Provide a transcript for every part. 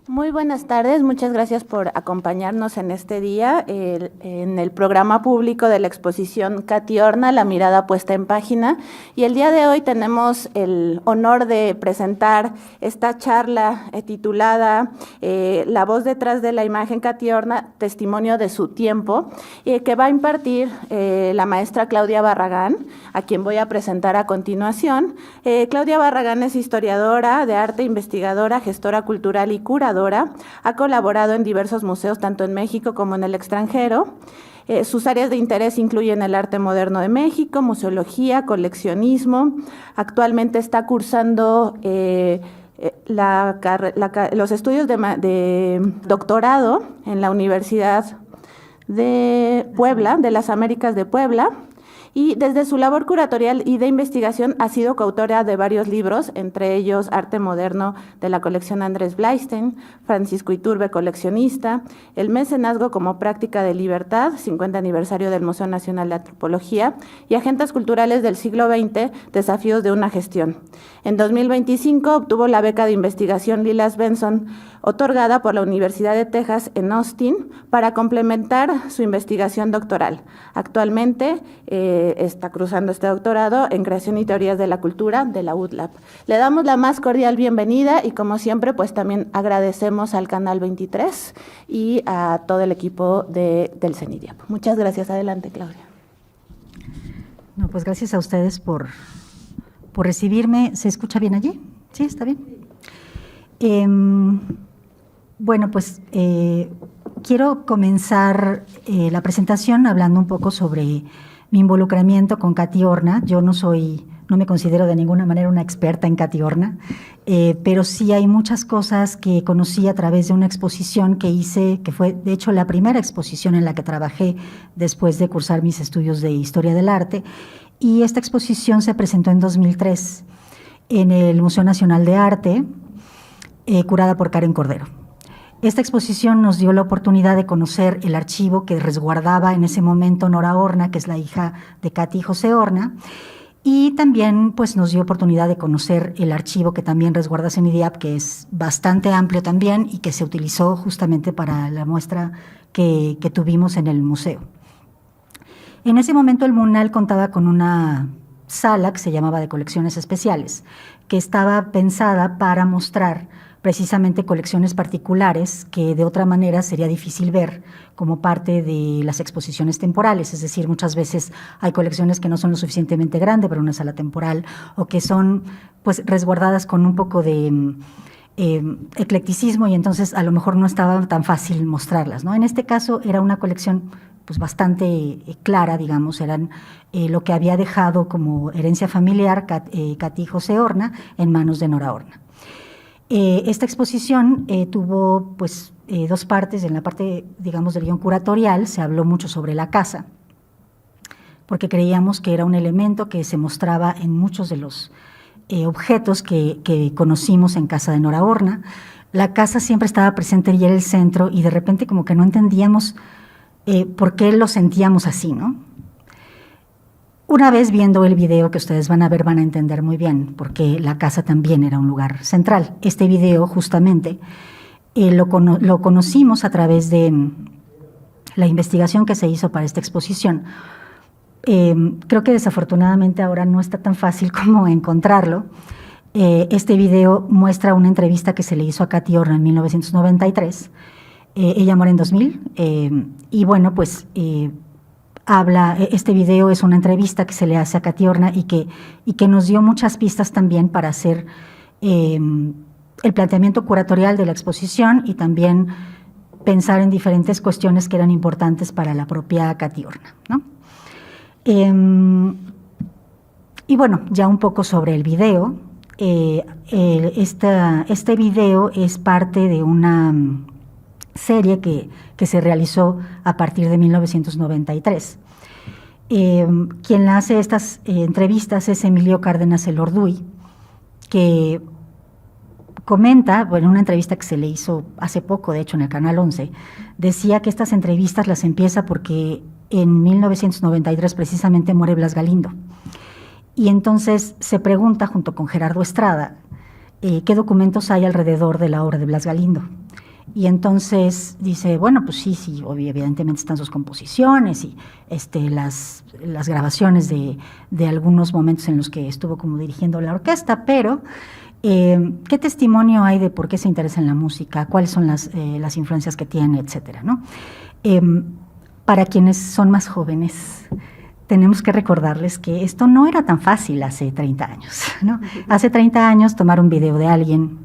Muy buenas tardes, muchas gracias por acompañarnos en este día en el programa público de la exposición Katy Horna, La mirada puesta en página. Y el día de hoy tenemos el honor de presentar esta charla titulada La voz detrás de la imagen, Katy Horna, testimonio de su tiempo, que va a impartir la maestra Claudia Barragán, a quien voy a presentar a continuación. Claudia Barragán es historiadora de arte, investigadora, gestora cultural y curadora. Ha colaborado en diversos museos, tanto en México como en el extranjero. Sus áreas de interés incluyen el arte moderno de México, museología, coleccionismo. Actualmente está cursando los estudios de doctorado en la Universidad de Puebla, de las Américas de Puebla. Y desde su labor curatorial y de investigación ha sido coautora de varios libros, entre ellos Arte Moderno de la colección Andrés Blaisten, Francisco Iturbe, coleccionista, El mecenazgo como práctica de libertad, 50 aniversario del Museo Nacional de Antropología, y Agendas culturales del siglo XX, desafíos de una gestión. En 2025 obtuvo la beca de investigación Lilas Benson, otorgada por la Universidad de Texas en Austin, para complementar su investigación doctoral. Actualmente está cursando este doctorado en Creación y Teorías de la Cultura de la UDLAP. Le damos la más cordial bienvenida y, como siempre, pues también agradecemos al Canal 23 y a todo el equipo del CENIDIAP. Muchas gracias. Adelante, Claudia. No, pues gracias a ustedes por recibirme. ¿Se escucha bien allí? ¿Sí? ¿Está bien? Bueno, pues quiero comenzar la presentación hablando un poco sobre mi involucramiento con Katy Horna. Yo no soy no me considero de ninguna manera una experta en Katy Horna, pero sí hay muchas cosas que conocí a través de una exposición que hice, que fue de hecho la primera exposición en la que trabajé después de cursar mis estudios de Historia del Arte, y esta exposición se presentó en 2003 en el Museo Nacional de Arte, curada por Karen Cordero. Esta exposición nos dio la oportunidad de conocer el archivo que resguardaba en ese momento Nora Horna, que es la hija de Katy y José Horna, y también pues, nos dio oportunidad de conocer el archivo que también resguarda CENIDIAP, que es bastante amplio también y que se utilizó justamente para la muestra que tuvimos en el museo. En ese momento el MUNAL contaba con una sala que se llamaba de colecciones especiales, que estaba pensada para mostrar precisamente colecciones particulares que de otra manera sería difícil ver como parte de las exposiciones temporales, es decir, muchas veces hay colecciones que no son lo suficientemente grandes para una sala temporal o que son pues resguardadas con un poco de eclecticismo y entonces a lo mejor no estaba tan fácil mostrarlas, ¿no? En este caso era una colección pues bastante clara, digamos, eran lo que había dejado como herencia familiar Katy y José Horna en manos de Nora Horna. Esta exposición tuvo pues, dos partes. En la parte, digamos, del guión curatorial se habló mucho sobre la casa, porque creíamos que era un elemento que se mostraba en muchos de los objetos que conocimos en casa de Nora Horna. La casa siempre estaba presente y era el centro, y de repente como que no entendíamos por qué lo sentíamos así, ¿no? Una vez viendo el video que ustedes van a ver, van a entender muy bien, porque la casa también era un lugar central. Este video, justamente, lo conocimos a través de la investigación que se hizo para esta exposición. Creo que desafortunadamente ahora no está tan fácil como encontrarlo. Este video muestra una entrevista que se le hizo a Katy Horna en 1993. Ella muere en 2000, y bueno, pues este video es una entrevista que se le hace a Katy Horna y que nos dio muchas pistas también para hacer el planteamiento curatorial de la exposición y también pensar en diferentes cuestiones que eran importantes para la propia Katy Horna, ¿no? Y bueno, ya un poco sobre el video. Este video es parte de una serie que se realizó a partir de 1993. Quien hace estas entrevistas es Emilio Cárdenas Elorduy, que comenta, bueno, en una entrevista que se le hizo hace poco, de hecho en el Canal 11, decía que estas entrevistas las empieza porque en 1993 precisamente muere Blas Galindo. Y entonces se pregunta, junto con Gerardo Estrada, qué documentos hay alrededor de la obra de Blas Galindo. Y entonces dice, bueno, pues sí, evidentemente están sus composiciones y las grabaciones de algunos momentos en los que estuvo como dirigiendo la orquesta, pero ¿qué testimonio hay de por qué se interesa en la música? ¿Cuáles son las influencias que tiene, etcétera, ¿no? Para quienes son más jóvenes, tenemos que recordarles que esto no era tan fácil hace 30 años, ¿no? Hace 30 años tomar un video de alguien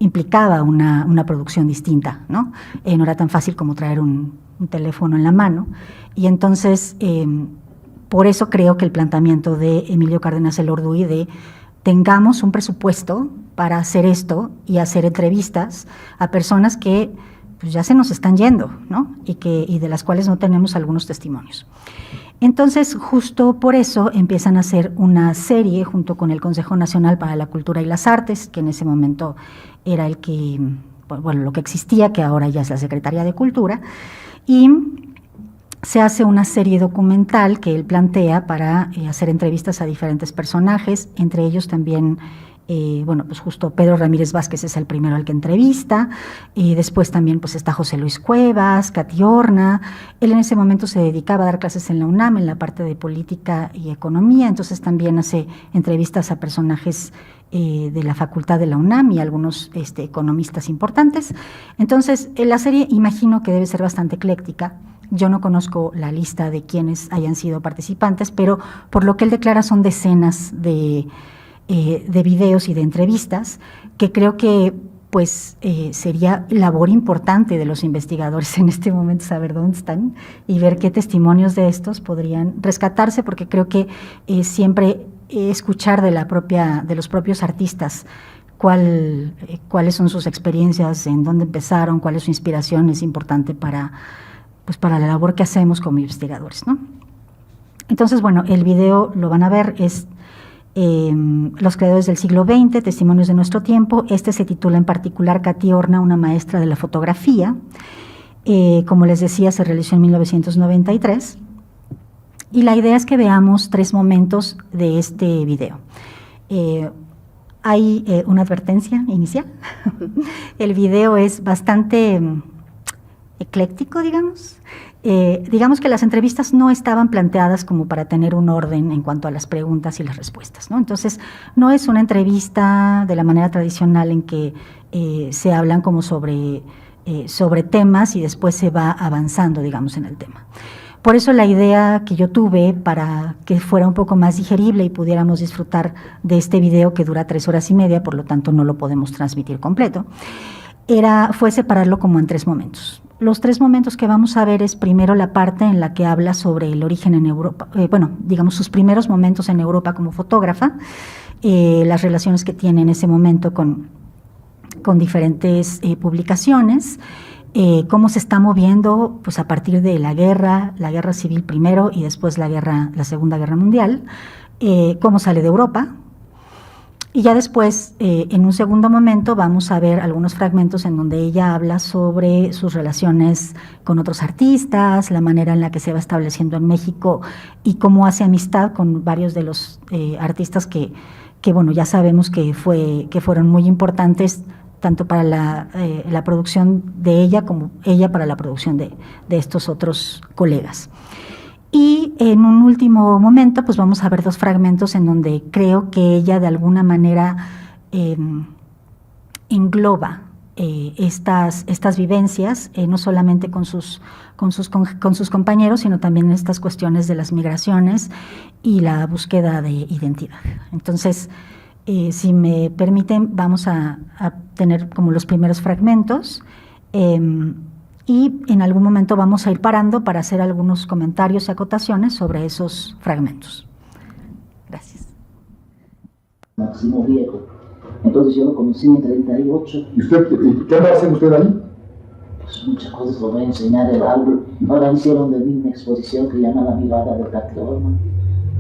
implicaba una producción distinta, ¿no? No era tan fácil como traer un teléfono en la mano, y entonces por eso creo que el planteamiento de Emilio Cárdenas Elorduy de tengamos un presupuesto para hacer esto y hacer entrevistas a personas que pues, ya se nos están yendo, ¿no? Y de las cuales no tenemos algunos testimonios. Entonces, justo por eso empiezan a hacer una serie junto con el Consejo Nacional para la Cultura y las Artes, que en ese momento era el que, bueno, lo que existía, que ahora ya es la Secretaría de Cultura, y se hace una serie documental que él plantea para hacer entrevistas a diferentes personajes, entre ellos también, bueno, pues justo Pedro Ramírez Vázquez es el primero al que entrevista, y después también pues está José Luis Cuevas, Katy Horna. Él en ese momento se dedicaba a dar clases en la UNAM, en la parte de política y economía, entonces también hace entrevistas a personajes de la facultad de la UNAM y algunos economistas importantes. Entonces, la serie imagino que debe ser bastante ecléctica. Yo no conozco la lista de quienes hayan sido participantes, pero por lo que él declara son decenas de videos y de entrevistas que creo que pues sería labor importante de los investigadores en este momento saber dónde están y ver qué testimonios de estos podrían rescatarse, porque creo que siempre escuchar de los propios artistas cuáles son sus experiencias, en dónde empezaron, cuál es su inspiración, es importante para la labor que hacemos como investigadores, ¿no? Entonces, bueno, el video lo van a ver, es Los creadores del siglo XX, testimonios de nuestro tiempo. Este se titula en particular Katy Horna, una maestra de la fotografía. Como les decía, se realizó en 1993. Y la idea es que veamos 3 momentos de este video. Hay una advertencia inicial. El video es bastante ecléctico, digamos. Digamos que las entrevistas no estaban planteadas como para tener un orden en cuanto a las preguntas y las respuestas, ¿no? Entonces, no es una entrevista de la manera tradicional en que se hablan como sobre temas y después se va avanzando, digamos, en el tema. Por eso la idea que yo tuve para que fuera un poco más digerible y pudiéramos disfrutar de este video que dura 3 horas y media, por lo tanto no lo podemos transmitir completo, fue separarlo como en 3 momentos. Los 3 momentos que vamos a ver es primero la parte en la que habla sobre el origen en Europa, digamos sus primeros momentos en Europa como fotógrafa, las relaciones que tiene en ese momento con diferentes publicaciones, cómo se está moviendo pues, a partir de la guerra civil primero y después la Segunda Guerra Mundial, cómo sale de Europa. Y ya después, en un segundo momento, vamos a ver algunos fragmentos en donde ella habla sobre sus relaciones con otros artistas, la manera en la que se va estableciendo en México y cómo hace amistad con varios de los artistas que bueno, ya sabemos que fueron muy importantes tanto para la producción de ella como ella para la producción de estos otros colegas. Y en un último momento, pues vamos a ver 2 fragmentos en donde creo que ella de alguna manera engloba estas vivencias, no solamente con sus compañeros, sino también en estas cuestiones de las migraciones y la búsqueda de identidad. Entonces, si me permiten, vamos a tener como los primeros fragmentos. Y en algún momento vamos a ir parando para hacer algunos comentarios y acotaciones sobre esos fragmentos. Gracias. Máximo Riego. Entonces yo lo conocí en 38. ¿Y usted, qué anda haciendo usted ahí? Pues muchas cosas lo voy a enseñar el álbum. Ahora hicieron de mí una exposición que llama La mirada de Katy Horna,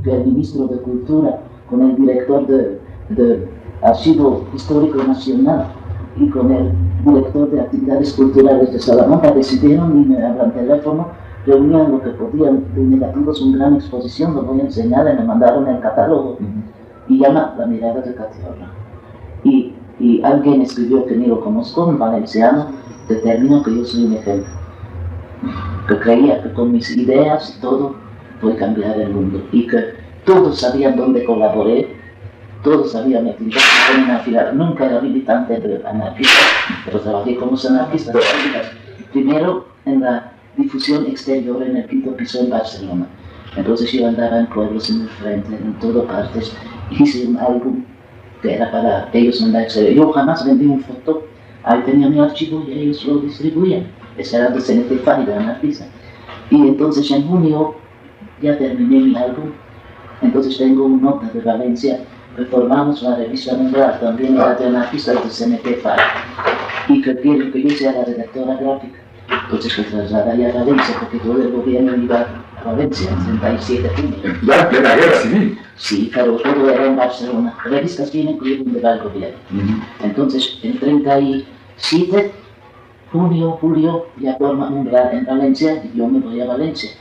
que el ministro de Cultura, con el director de Archivo Histórico Nacional y con el director de actividades culturales de Salamanca decidieron y me hablan teléfono, reunían lo que podían de negativos, una gran exposición, lo voy a enseñar y me mandaron el catálogo y llama La mirada de Katy Horna. Y alguien escribió que ni lo conozco, un valenciano, determinó que yo soy un ejemplo, que creía que con mis ideas y todo voy a cambiar el mundo y que todos sabían dónde colaboré. Todos sabían mi actividad como anarquista. Nunca era militante de anarquista, pero trabajé como anarquista. Primero en la difusión exterior en el 5º piso en Barcelona. Entonces yo andaba en pueblos, en el frente, en todas partes. Hice un álbum que era para ellos en la exterior. Yo jamás vendí una foto. Ahí tenía mi archivo y ellos lo distribuían. Ese era de CNT de anarquista. Y entonces en junio ya terminé mi álbum. Entonces tengo una nota de Valencia. Reformamos la revista Umbral, también era de anarquistas de CNT-FAI, y que quieren que yo sea la redactora gráfica. Entonces que trasladaría a Valencia, porque todo el gobierno iba a Valencia en 37 junio. Ya en plena guerra civil. Sí, pero todo era en Barcelona. Revistas vienen incluidas donde va el gobierno. Entonces, en 37, julio, ya forma Umbral en Valencia, y yo me voy a Valencia.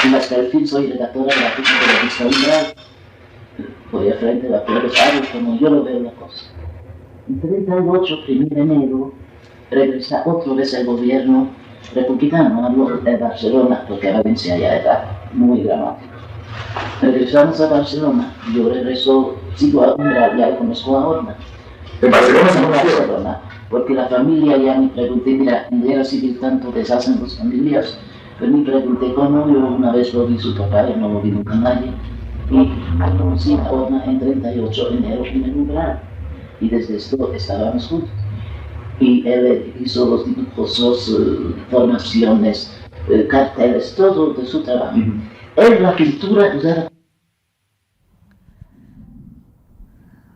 Y hasta el fin soy redactora gráfica de la revista Umbral. Voy a frente a los árboles como yo lo veo la cosa. En 38, 1 de enero, regresa otra vez el gobierno republicano, hablo de Barcelona, porque Valencia ya era muy dramático. Regresamos a Barcelona, yo regreso, sigo a Umbral, ya conozco a Horna. ¿En Barcelona se conoció? Barcelona, porque la familia ya me pregunté, mira, en guerra civil tanto deshacen las familias, pero me pregunté cómo, yo una vez lo vi su papá, yo no lo vi nunca nadie. Y conocí a Horna en 38 de enero en el Umbral, y desde esto estábamos juntos. Y él hizo los dibujos, sus formaciones, carteles, todo de su trabajo. Él la pintura usaba.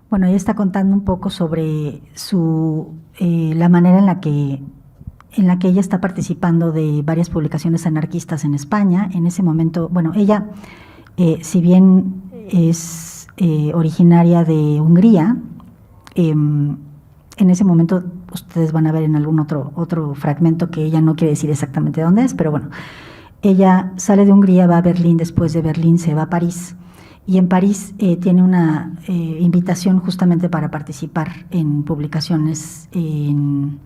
Bueno, ella está contando un poco sobre la manera en la que ella está participando de varias publicaciones anarquistas en España. En ese momento, bueno, ella, si bien es originaria de Hungría, en ese momento ustedes van a ver en algún otro fragmento que ella no quiere decir exactamente dónde es, pero bueno, ella sale de Hungría, va a Berlín, después de Berlín se va a París, y en París tiene una invitación justamente para participar en publicaciones en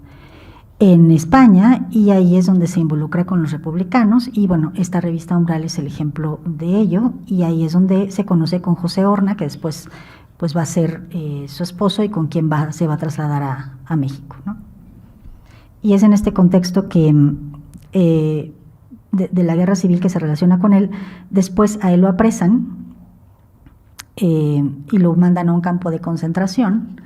España, y ahí es donde se involucra con los republicanos, y bueno, esta revista Umbral es el ejemplo de ello, y ahí es donde se conoce con José Horna, que después pues va a ser su esposo y con quien se va a trasladar a México, ¿no? Y es en este contexto que de la guerra civil que se relaciona con él. Después a él lo apresan y lo mandan a un campo de concentración.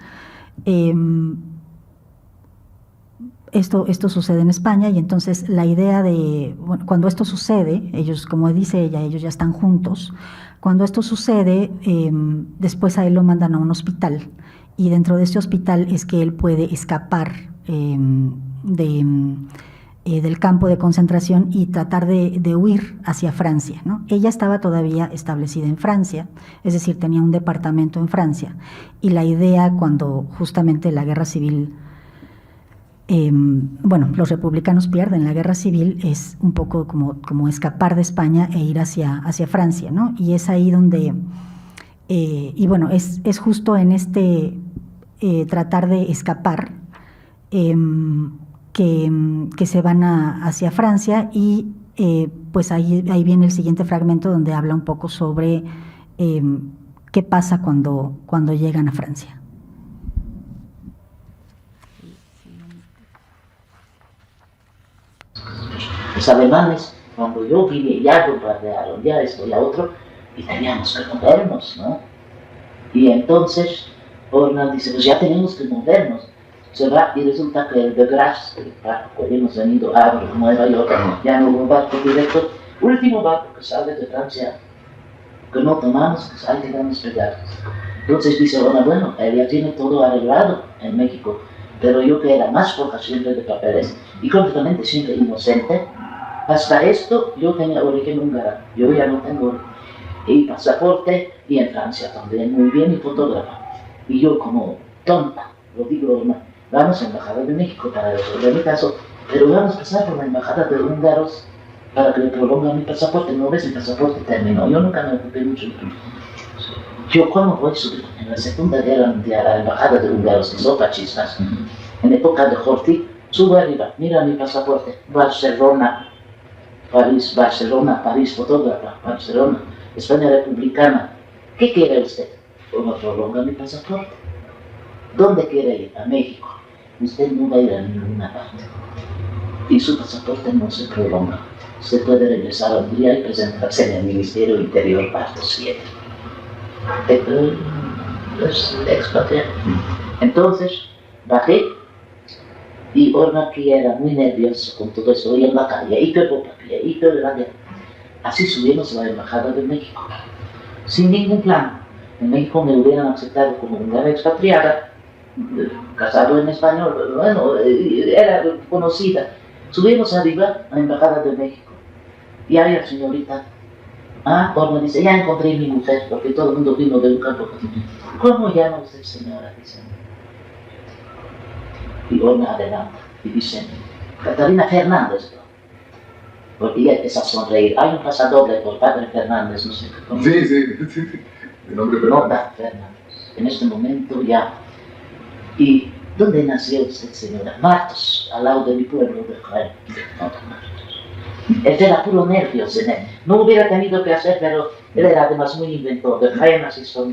Esto sucede en España, y entonces la idea de, bueno, cuando esto sucede, ellos, como dice ella, ellos ya están juntos. Cuando esto sucede, después a él lo mandan a un hospital, y dentro de este hospital es que él puede escapar del campo de concentración y tratar de huir hacia Francia, ¿no? Ella estaba todavía establecida en Francia, es decir, tenía un departamento en Francia, y la idea, cuando justamente la guerra civil, bueno, los republicanos pierden la guerra civil, es un poco como escapar de España e ir hacia Francia, ¿no? Y es ahí donde, y bueno, es justo en este tratar de escapar que se van hacia Francia, y pues ahí viene el siguiente fragmento donde habla un poco sobre qué pasa cuando llegan a Francia. Los alemanes, cuando yo vine, ya bombardearon, ya esto, ya otro, y teníamos que movernos, ¿no? Y entonces Horna dice, pues ya tenemos que movernos. Se va, y resulta que el de Graz, el barco que hemos venido a Nueva York, ya no hubo un barco directo, último barco que sale de Francia, que no tomamos, pues ahí quedamos pegados. Entonces dice Horna, bueno, él ya tiene todo arreglado en México, pero yo que era más floja siempre de papeles y completamente siempre inocente, hasta esto yo tenía origen húngara, yo ya no tengo y pasaporte, y en Francia también muy bien, y fotógrafa. Y yo como tonta, lo digo, vamos a la Embajada de México para resolver mi caso, pero vamos a pasar por la Embajada de húngaros para que le prolongue mi pasaporte. No ves, mi pasaporte terminó, yo nunca me ocupé mucho. Yo cuando voy a subir en la Segunda Guerra Mundial a la Embajada de húngaros, que son fascistas, en época de Horthy, subo arriba, mira mi pasaporte, Barcelona, París, fotógrafa, Barcelona, España republicana. ¿Qué quiere usted? ¿O me prolonga mi pasaporte? ¿Dónde quiere ir? A México. Usted no va a ir a ninguna parte. Y su pasaporte no se prolonga. Usted puede regresar a Hungría y presentarse en el Ministerio Interior, parte 7. Es expatriado. Entonces, bajé, y Horna, que era muy nervioso con todo eso, y en la calle, y pegó papel, y pegó la guerra. Así subimos a la Embajada de México, sin ningún plan. En México me hubieran aceptado como una expatriada, casado en español, bueno, era conocida. Subimos arriba a la Embajada de México, y ahí la señorita, Horna dice, ya encontré a mi mujer, porque todo el mundo vino de un campo. ¿Cómo llama usted, señora? Dice. Y Horna adelanta y dice, Catalina Fernández, porque ella empieza a sonreír. Hay un pasadoble por Padre Fernández, no sé cómo. Sí, de nombre Horna Fernández. En este momento ya. ¿Y dónde nació usted, señora? Martos, al lado de mi pueblo de Jaén. Él era puro nervios en él. No hubiera tenido que hacer, pero él era además muy inventor. De Jaén así son.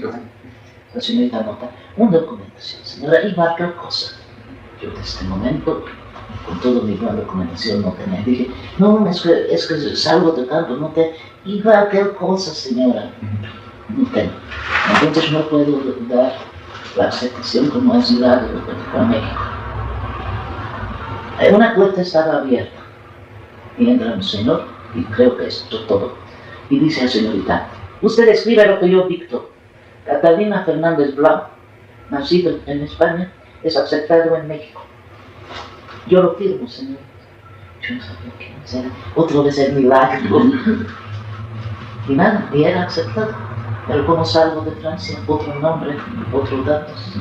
La señorita nota, una documentación, señora, y marca cosa. Yo en este momento, con toda mi buena documentación, no tenía. Dije, no, es que salgo de campo, no te... Iba a qué cosa, señora. No tengo. Entonces no puedo dar la aceptación como ciudad de México. Una puerta estaba abierta y entra un señor, y creo que es todo, y dice al señorita, usted escribe lo que yo dicto. Catalina Fernández Blanco, nacido en España, es aceptado en México. Yo lo firmo, señor. Yo no sabía qué era. Otra vez el milagro. Y nada, y era aceptado. Pero como salgo de Francia, otro nombre, otros datos.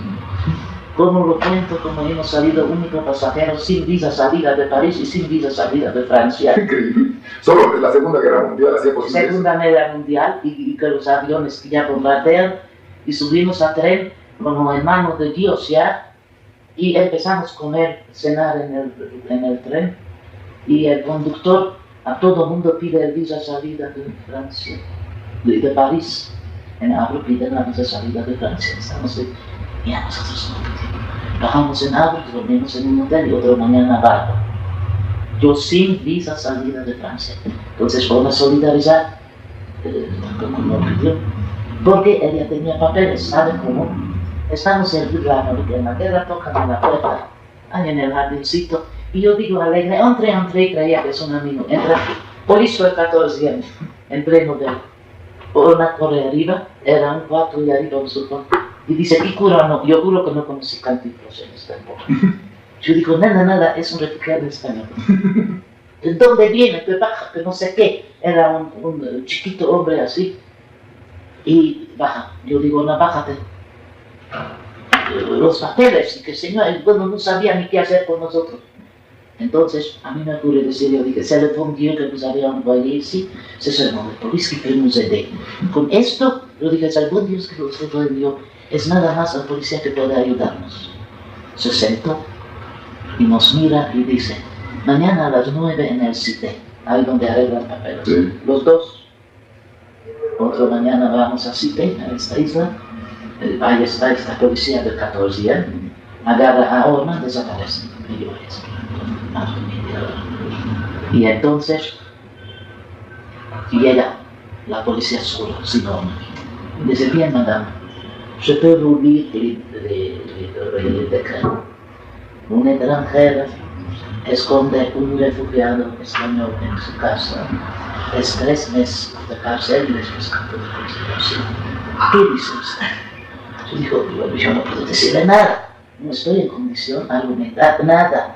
¿Cómo lo cuento? Como hemos salido único pasajero sin visa salida de París y sin visa salida de Francia. Increíble. Solo en la Segunda Guerra Mundial hacía posible eso. Segunda Guerra Mundial y que los aviones que ya bombardean y subimos a tren como hermanos de Dios ya y empezamos a comer, cenar en el tren y el conductor a todo el mundo pide el visa salida de Francia, de París. En Havre piden la visa salida de Francia. Estamos y a nosotros no. Bajamos en Havre, dormimos en un hotel y otra mañana barco. Yo sin visa salida de Francia. Entonces por la solidaridad, tampoco lo pidió. Porque ella tenía papeles, ¿sabe cómo? Estamos en la guerra, tocan a la puerta, ahí en el jardincito, y yo digo alegre, entre, y creía que es un amigo, entra, polizo de 14 años, en pleno de una torre arriba, era un cuarto y arriba un sofá, y dice, ¿qué cura no? Yo juro que no conocí Cantinflas en esta época. Yo digo, nada, es un refugiado español. ¿De dónde viene? ¿Qué baja? Que no sé qué. Era un chiquito hombre así, y baja, yo digo, no, bájate. Los papeles, y que el señor, bueno, no sabía ni qué hacer con nosotros. Entonces, a mí me ocurre decir, yo dije, c'est le bon Dieu que vous avez envoyé ici, c'est seulement la police qui peut nous aider. Con esto, yo dije, c'est le bon Dios que usted lo envió, es nada más la policía que puede ayudarnos. Se sentó y nos mira y dice, mañana a las 9 en el Cité, ahí donde arreglan papeles. Sí. Los dos. Otra mañana vamos a Cité, a esta isla. Ahí está esta policía de 14 años, agarra a Orma, desaparece. Y yo y entonces llega la policía sola, sin Orma. Y dice, bien, madame, je peux vous lire el decreto. Una extranjera esconde un refugiado español en su casa. Es 3 meses de cárcel y después campo de consideración. ¿Qué dice usted? Yo digo, yo no puedo decirle nada, no estoy en condición de argumentar nada.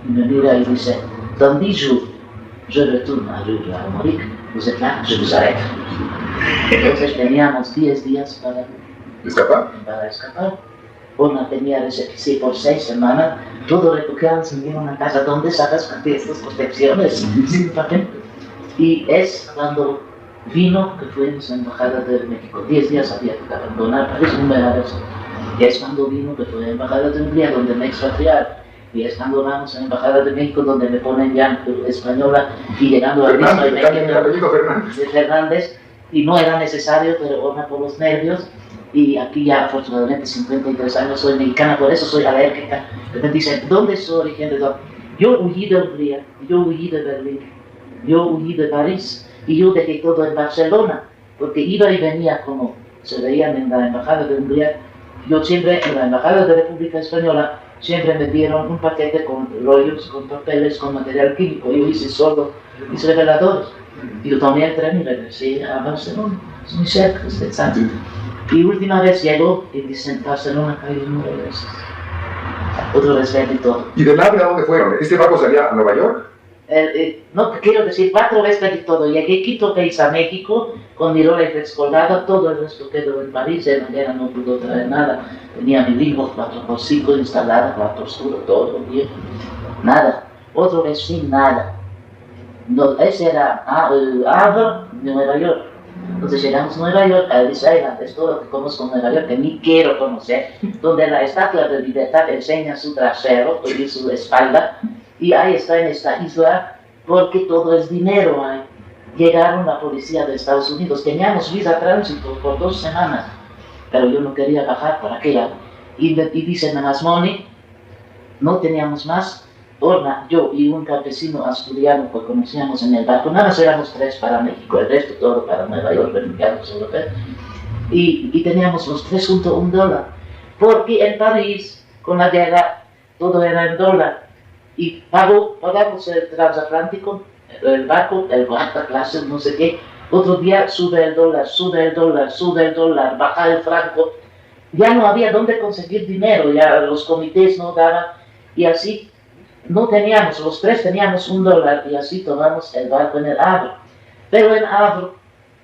Y me mira y dice, dans 10 jours, je retourne à Armorique, vous êtes là, je vous arrête. Entonces teníamos 10 días para escapar. Una tenía sí, por 6 semanas, todos refugiados en una casa donde sacas estas protecciones sin papel. Y es cuando vino que fuimos a la Embajada de México. 10 días había que abandonar París, número de eso. Y es cuando vino que fue a la Embajada de Hungría, donde me expatriaron. Y es cuando vamos a la Embajada de México, donde me ponen ya española y llegando a misma y de Fernández. Y no era necesario, pero ahora por los nervios. Y aquí ya afortunadamente 53 años soy mexicana, por eso soy alérgica. Me dicen, ¿dónde es su origen? Yo huí de Hungría, yo huí de Berlín, yo huí de París y yo dejé todo en Barcelona, porque iba y venía como se veían en la Embajada de Hungría. Yo siempre, en la Embajada de República Española, siempre me dieron un paquete con rollos, con papeles, con material químico. Yo hice solo mis reveladores. Y yo tomé el tren y regresé a Barcelona, es muy cerca, usted sabe. Y última vez llegó y dice, en Barcelona caí 9 veces. Otra vez perdí todo. ¿Y del Havre a dónde fueron? ¿Este barco salía a Nueva York? No, quiero decir, 4 veces perdí todo. Llegué a Quito, país a México, con mi Rolex colgado, todo el resto quedó en París, en la guerra no pudo traer nada. Tenía mi Lingo 4x5 instalada, 4 oscuro, todo bien. Nada. Otra vez sin nada. No, ese era Havre, Nueva York. Entonces llegamos a Nueva York, a Disneyland, es todo lo que conozco en Nueva York, que ni quiero conocer, donde la Estatua de Libertad enseña su trasero y su espalda, y ahí está en esta isla, porque todo es dinero ahí. Llegaron la policía de Estados Unidos, teníamos visa tránsito por 2 semanas, pero yo no quería bajar para aquella, y dicen a las money, no teníamos más. Orna, yo y un campesino asturiano que conocíamos en el barco, nada más éramos 3 para México, el resto todo para Nueva York, refugiados europeos, y teníamos los 3 junto $1, porque en París, con la guerra, todo era en dólar. Y pagamos el transatlántico, el barco, el cuarta clase, no sé qué. Otro día sube el dólar, baja el franco. Ya no había dónde conseguir dinero, ya los comités no daban. Y así no teníamos, los tres teníamos $1 y así tomamos el barco en el Havre. Pero en Havre,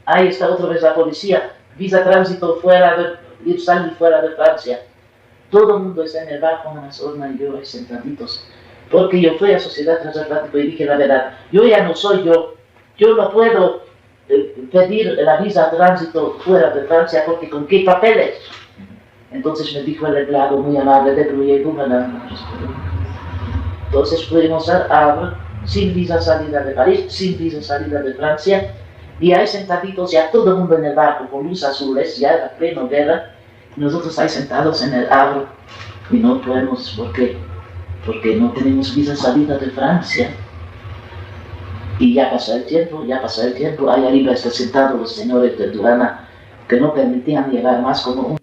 ahí está otra vez la policía, visa tránsito ir salir fuera de Francia. Todo el mundo está en el barco, menos Orna y yo ahí sentaditos. Porque yo fui a Sociedad Transatlántica y dije la verdad, yo ya no soy yo no puedo pedir la visa tránsito fuera de Francia porque ¿con qué papeles? Entonces me dijo el empleado muy amable de Bruy y entonces fuimos a Havre sin visa salida de París, sin visa salida de Francia, y ahí sentaditos ya todo el mundo en el barco con luz azules, ya la plena guerra, y nosotros ahí sentados en el Havre y no podemos, porque no tenemos visa salida de Francia. Y ya pasa el tiempo, ahí arriba están sentados los señores de Durana que no permitían llegar más como un...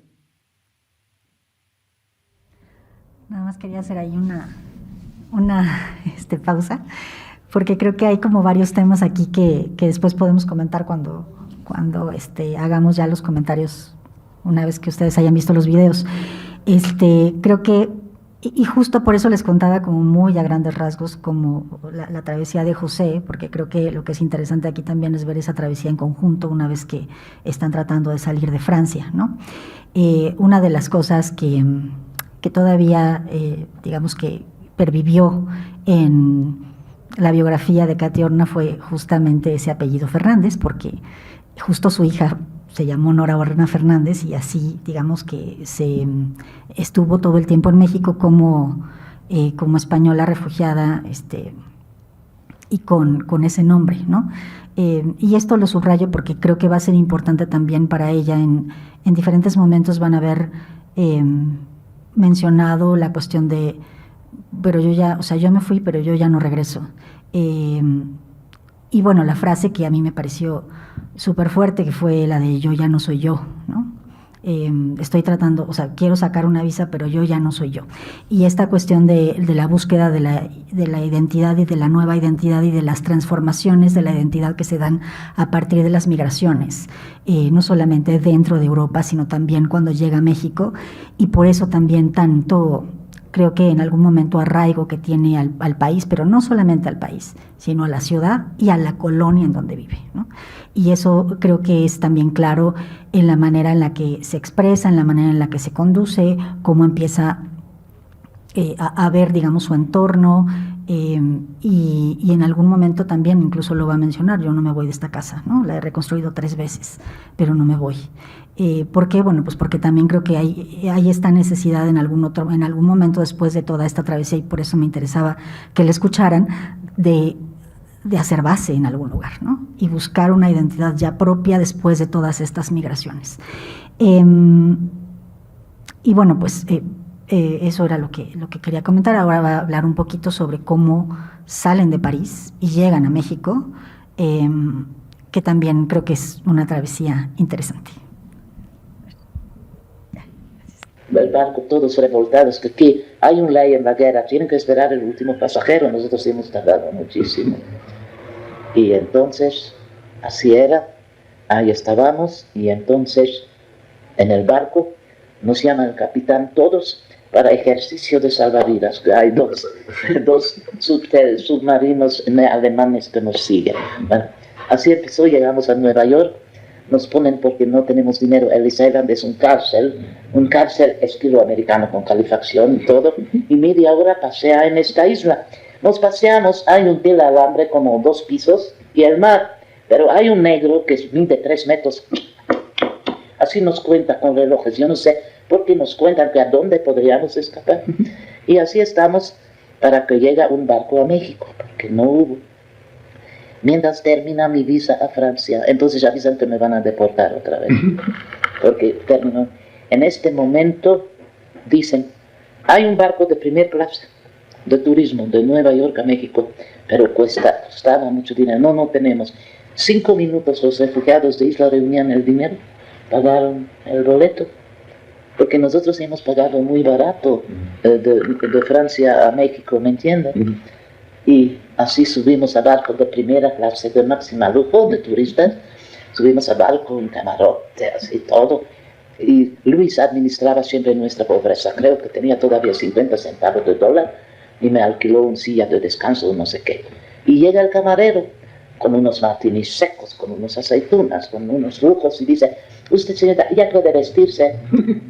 Nada más quería hacer ahí una pausa, porque creo que hay como varios temas aquí que después podemos comentar cuando hagamos ya los comentarios, una vez que ustedes hayan visto los videos. Creo que, y justo por eso les contaba como muy a grandes rasgos como la travesía de José, porque creo que lo que es interesante aquí también es ver esa travesía en conjunto una vez que están tratando de salir de Francia, ¿no? Una de las cosas que todavía, digamos que pervivió en la biografía de Katy Horna fue justamente ese apellido Fernández, porque justo su hija se llamó Nora Horna Fernández y así, digamos que se estuvo todo el tiempo en México como española refugiada y con ese nombre, ¿no? Y esto lo subrayo porque creo que va a ser importante también para ella. En diferentes momentos van a ver mencionado la cuestión de, pero yo me fui, pero yo ya no regreso. Y bueno, la frase que a mí me pareció súper fuerte, que fue la de yo ya no soy yo, ¿no? Estoy tratando, quiero sacar una visa, pero yo ya no soy yo. Y esta cuestión de la búsqueda de la identidad y de la nueva identidad y de las transformaciones de la identidad que se dan a partir de las migraciones, no solamente dentro de Europa, sino también cuando llega a México, y por eso también tanto, creo que en algún momento arraigo que tiene al país, pero no solamente al país, sino a la ciudad y a la colonia en donde vive, ¿no? Y eso creo que es también claro en la manera en la que se expresa, en la manera en la que se conduce, cómo empieza a ver, digamos, su entorno, y en algún momento también incluso lo va a mencionar, yo no me voy de esta casa, ¿no? La he reconstruido 3 veces, pero no me voy. ¿Por qué? Bueno, pues porque también creo que hay esta necesidad en algún momento después de toda esta travesía, y por eso me interesaba que la escucharan, de hacer base en algún lugar, ¿no? Y buscar una identidad ya propia después de todas estas migraciones. Y bueno, pues eso era lo que quería comentar. Ahora voy a hablar un poquito sobre cómo salen de París y llegan a México, que también creo que es una travesía interesante. El barco, todos revoltados, que aquí hay un ley en la guerra, tienen que esperar el último pasajero, nosotros hemos tardado muchísimo. Y entonces, así era, ahí estábamos, y entonces en el barco nos llama el capitán todos para ejercicio de salvavidas, que hay dos submarinos alemanes que nos siguen. Bueno, así empezó, llegamos a Nueva York, nos ponen porque no tenemos dinero. Ellis Island es un cárcel estilo americano con calefacción y todo, y media hora pasea en esta isla. Nos paseamos, hay un tela alambre como 2 pisos y el mar, pero hay un negro que mide 3 metros, así nos cuenta con relojes, yo no sé por qué nos cuentan que a dónde podríamos escapar, y así estamos para que llegue un barco a México, porque no hubo. Mientras termina mi visa a Francia, entonces avisan que me van a deportar otra vez, porque terminó. En este momento dicen, hay un barco de primera clase de turismo de Nueva York a México, pero costaba mucho dinero. No tenemos. 5 minutos los refugiados de Isla reunían el dinero, pagaron el boleto porque nosotros hemos pagado muy barato de Francia a México, ¿me entiendes? Y así subimos a barco de primera clase, de máxima lujo, de turistas, subimos a barco, un camarote, así todo. Y Luis administraba siempre nuestra pobreza, creo que tenía todavía 50 centavos de dólar, y me alquiló un silla de descanso, no sé qué. Y llega el camarero con unos martinis secos, con unas aceitunas, con unos lujos, y dice: usted, señorita, ya puede vestirse,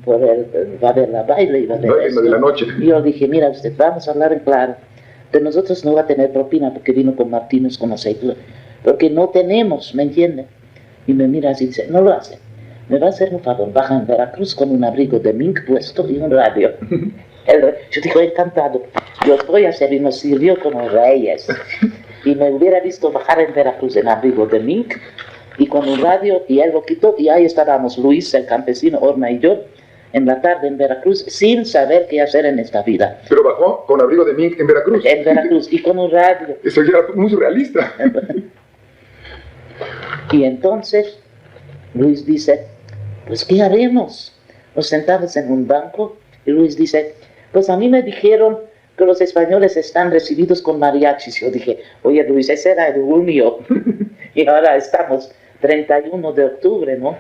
va a haber la baile y va a haber Baile de la noche. Y yo dije: mira usted, vamos a hablar en claro, de nosotros no va a tener propina porque vino con martines, con aceitunas, porque no tenemos, ¿me entiende? Y me mira así y dice: no lo hace, me va a hacer un favor, baja en Veracruz con un abrigo de mink puesto y un radio. Yo digo: encantado, yo voy a hacer, y nos sirvió como reyes. Y me hubiera visto bajar en Veracruz en abrigo de mink y con un radio, y él lo quitó, y ahí estábamos Luis, el campesino, Orna y yo, en la tarde en Veracruz, sin saber qué hacer en esta vida. Pero bajó con abrigo de mink en Veracruz. En Veracruz, y con un radio. Eso ya era muy surrealista. Y entonces Luis dice: pues ¿qué haremos? Nos sentamos en un banco y Luis dice: pues a mí me dijeron que los españoles están recibidos con mariachis. Yo dije: oye Luis, ese era el junio y ahora estamos 31 de octubre, ¿no?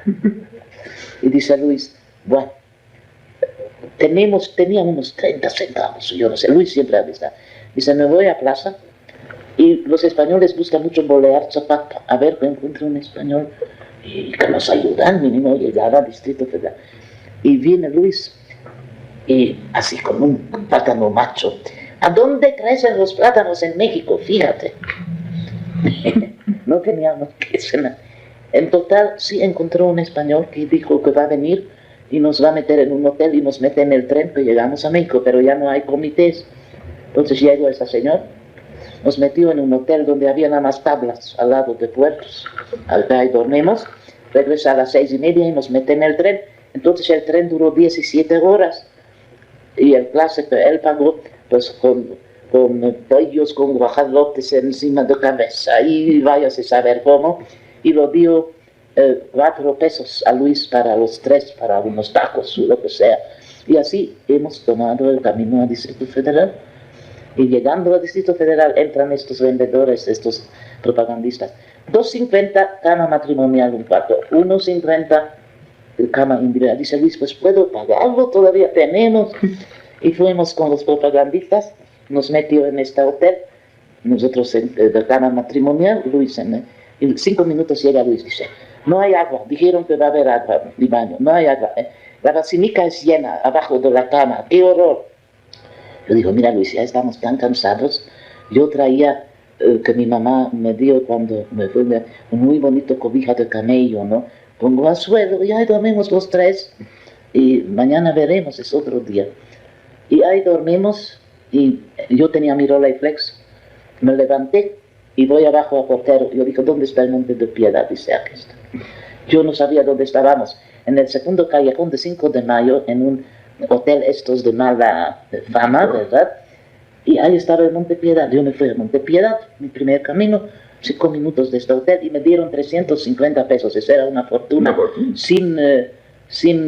Y dice Luis: bueno, tenía unos 30 centavos, yo no sé, Luis siempre avisa. Dice: me voy a plaza, y los españoles buscan mucho bolear zapato, a ver que encuentre un español y que nos ayudan, mínimo llegar al Distrito Federal. Y viene Luis, y así como un plátano macho: ¿a dónde crecen los plátanos en México? Fíjate. No teníamos que cenar. En total, sí encontró un español que dijo que va a venir y nos va a meter en un hotel y nos mete en el tren que llegamos a México, pero ya no hay comités. Entonces llegó ese señor, nos metió en un hotel donde había nada más tablas al lado de puertos. Ahí dormimos, regresa a las 6:30 y nos mete en el tren. Entonces el tren duró 17 horas y el clase que él pagó, pues con pollos, con guajalotes encima de cabeza, y váyase a saber cómo, y lo dio 4 pesos a Luis para los 3, para unos tacos o lo que sea. Y así hemos tomado el camino al Distrito Federal. Y llegando al Distrito Federal entran estos vendedores, estos propagandistas. 2.50 cama matrimonial, un cuarto. 1.50 cama individual. Dice Luis: pues puedo pagarlo, todavía tenemos. Y fuimos con los propagandistas, nos metió en este hotel, nosotros de cama matrimonial, Luis en 5 minutos llega Luis, dice: no hay agua, dijeron que va a haber agua de baño, no hay agua, la basinica es llena abajo de la cama, qué horror. Yo digo: mira Luis, ya estamos tan cansados. Yo traía que mi mamá me dio cuando me fue un muy bonito cobija de camello, ¿no? Pongo al suelo y ahí dormimos los 3 y mañana veremos, es otro día. Y ahí dormimos, y yo tenía mi Rolleiflex, me levanté y voy abajo a portero. Yo digo: ¿dónde está el Monte de Piedad? Dice: aquí está. Yo no sabía dónde estábamos, en el segundo callejón de 5 de Mayo, en un hotel estos de mala fama, ¿verdad? Y ahí estaba el Monte Piedad. Yo me fui a Monte Piedad, mi primer camino, 5 minutos de este hotel, y me dieron 350 pesos, esa era una fortuna,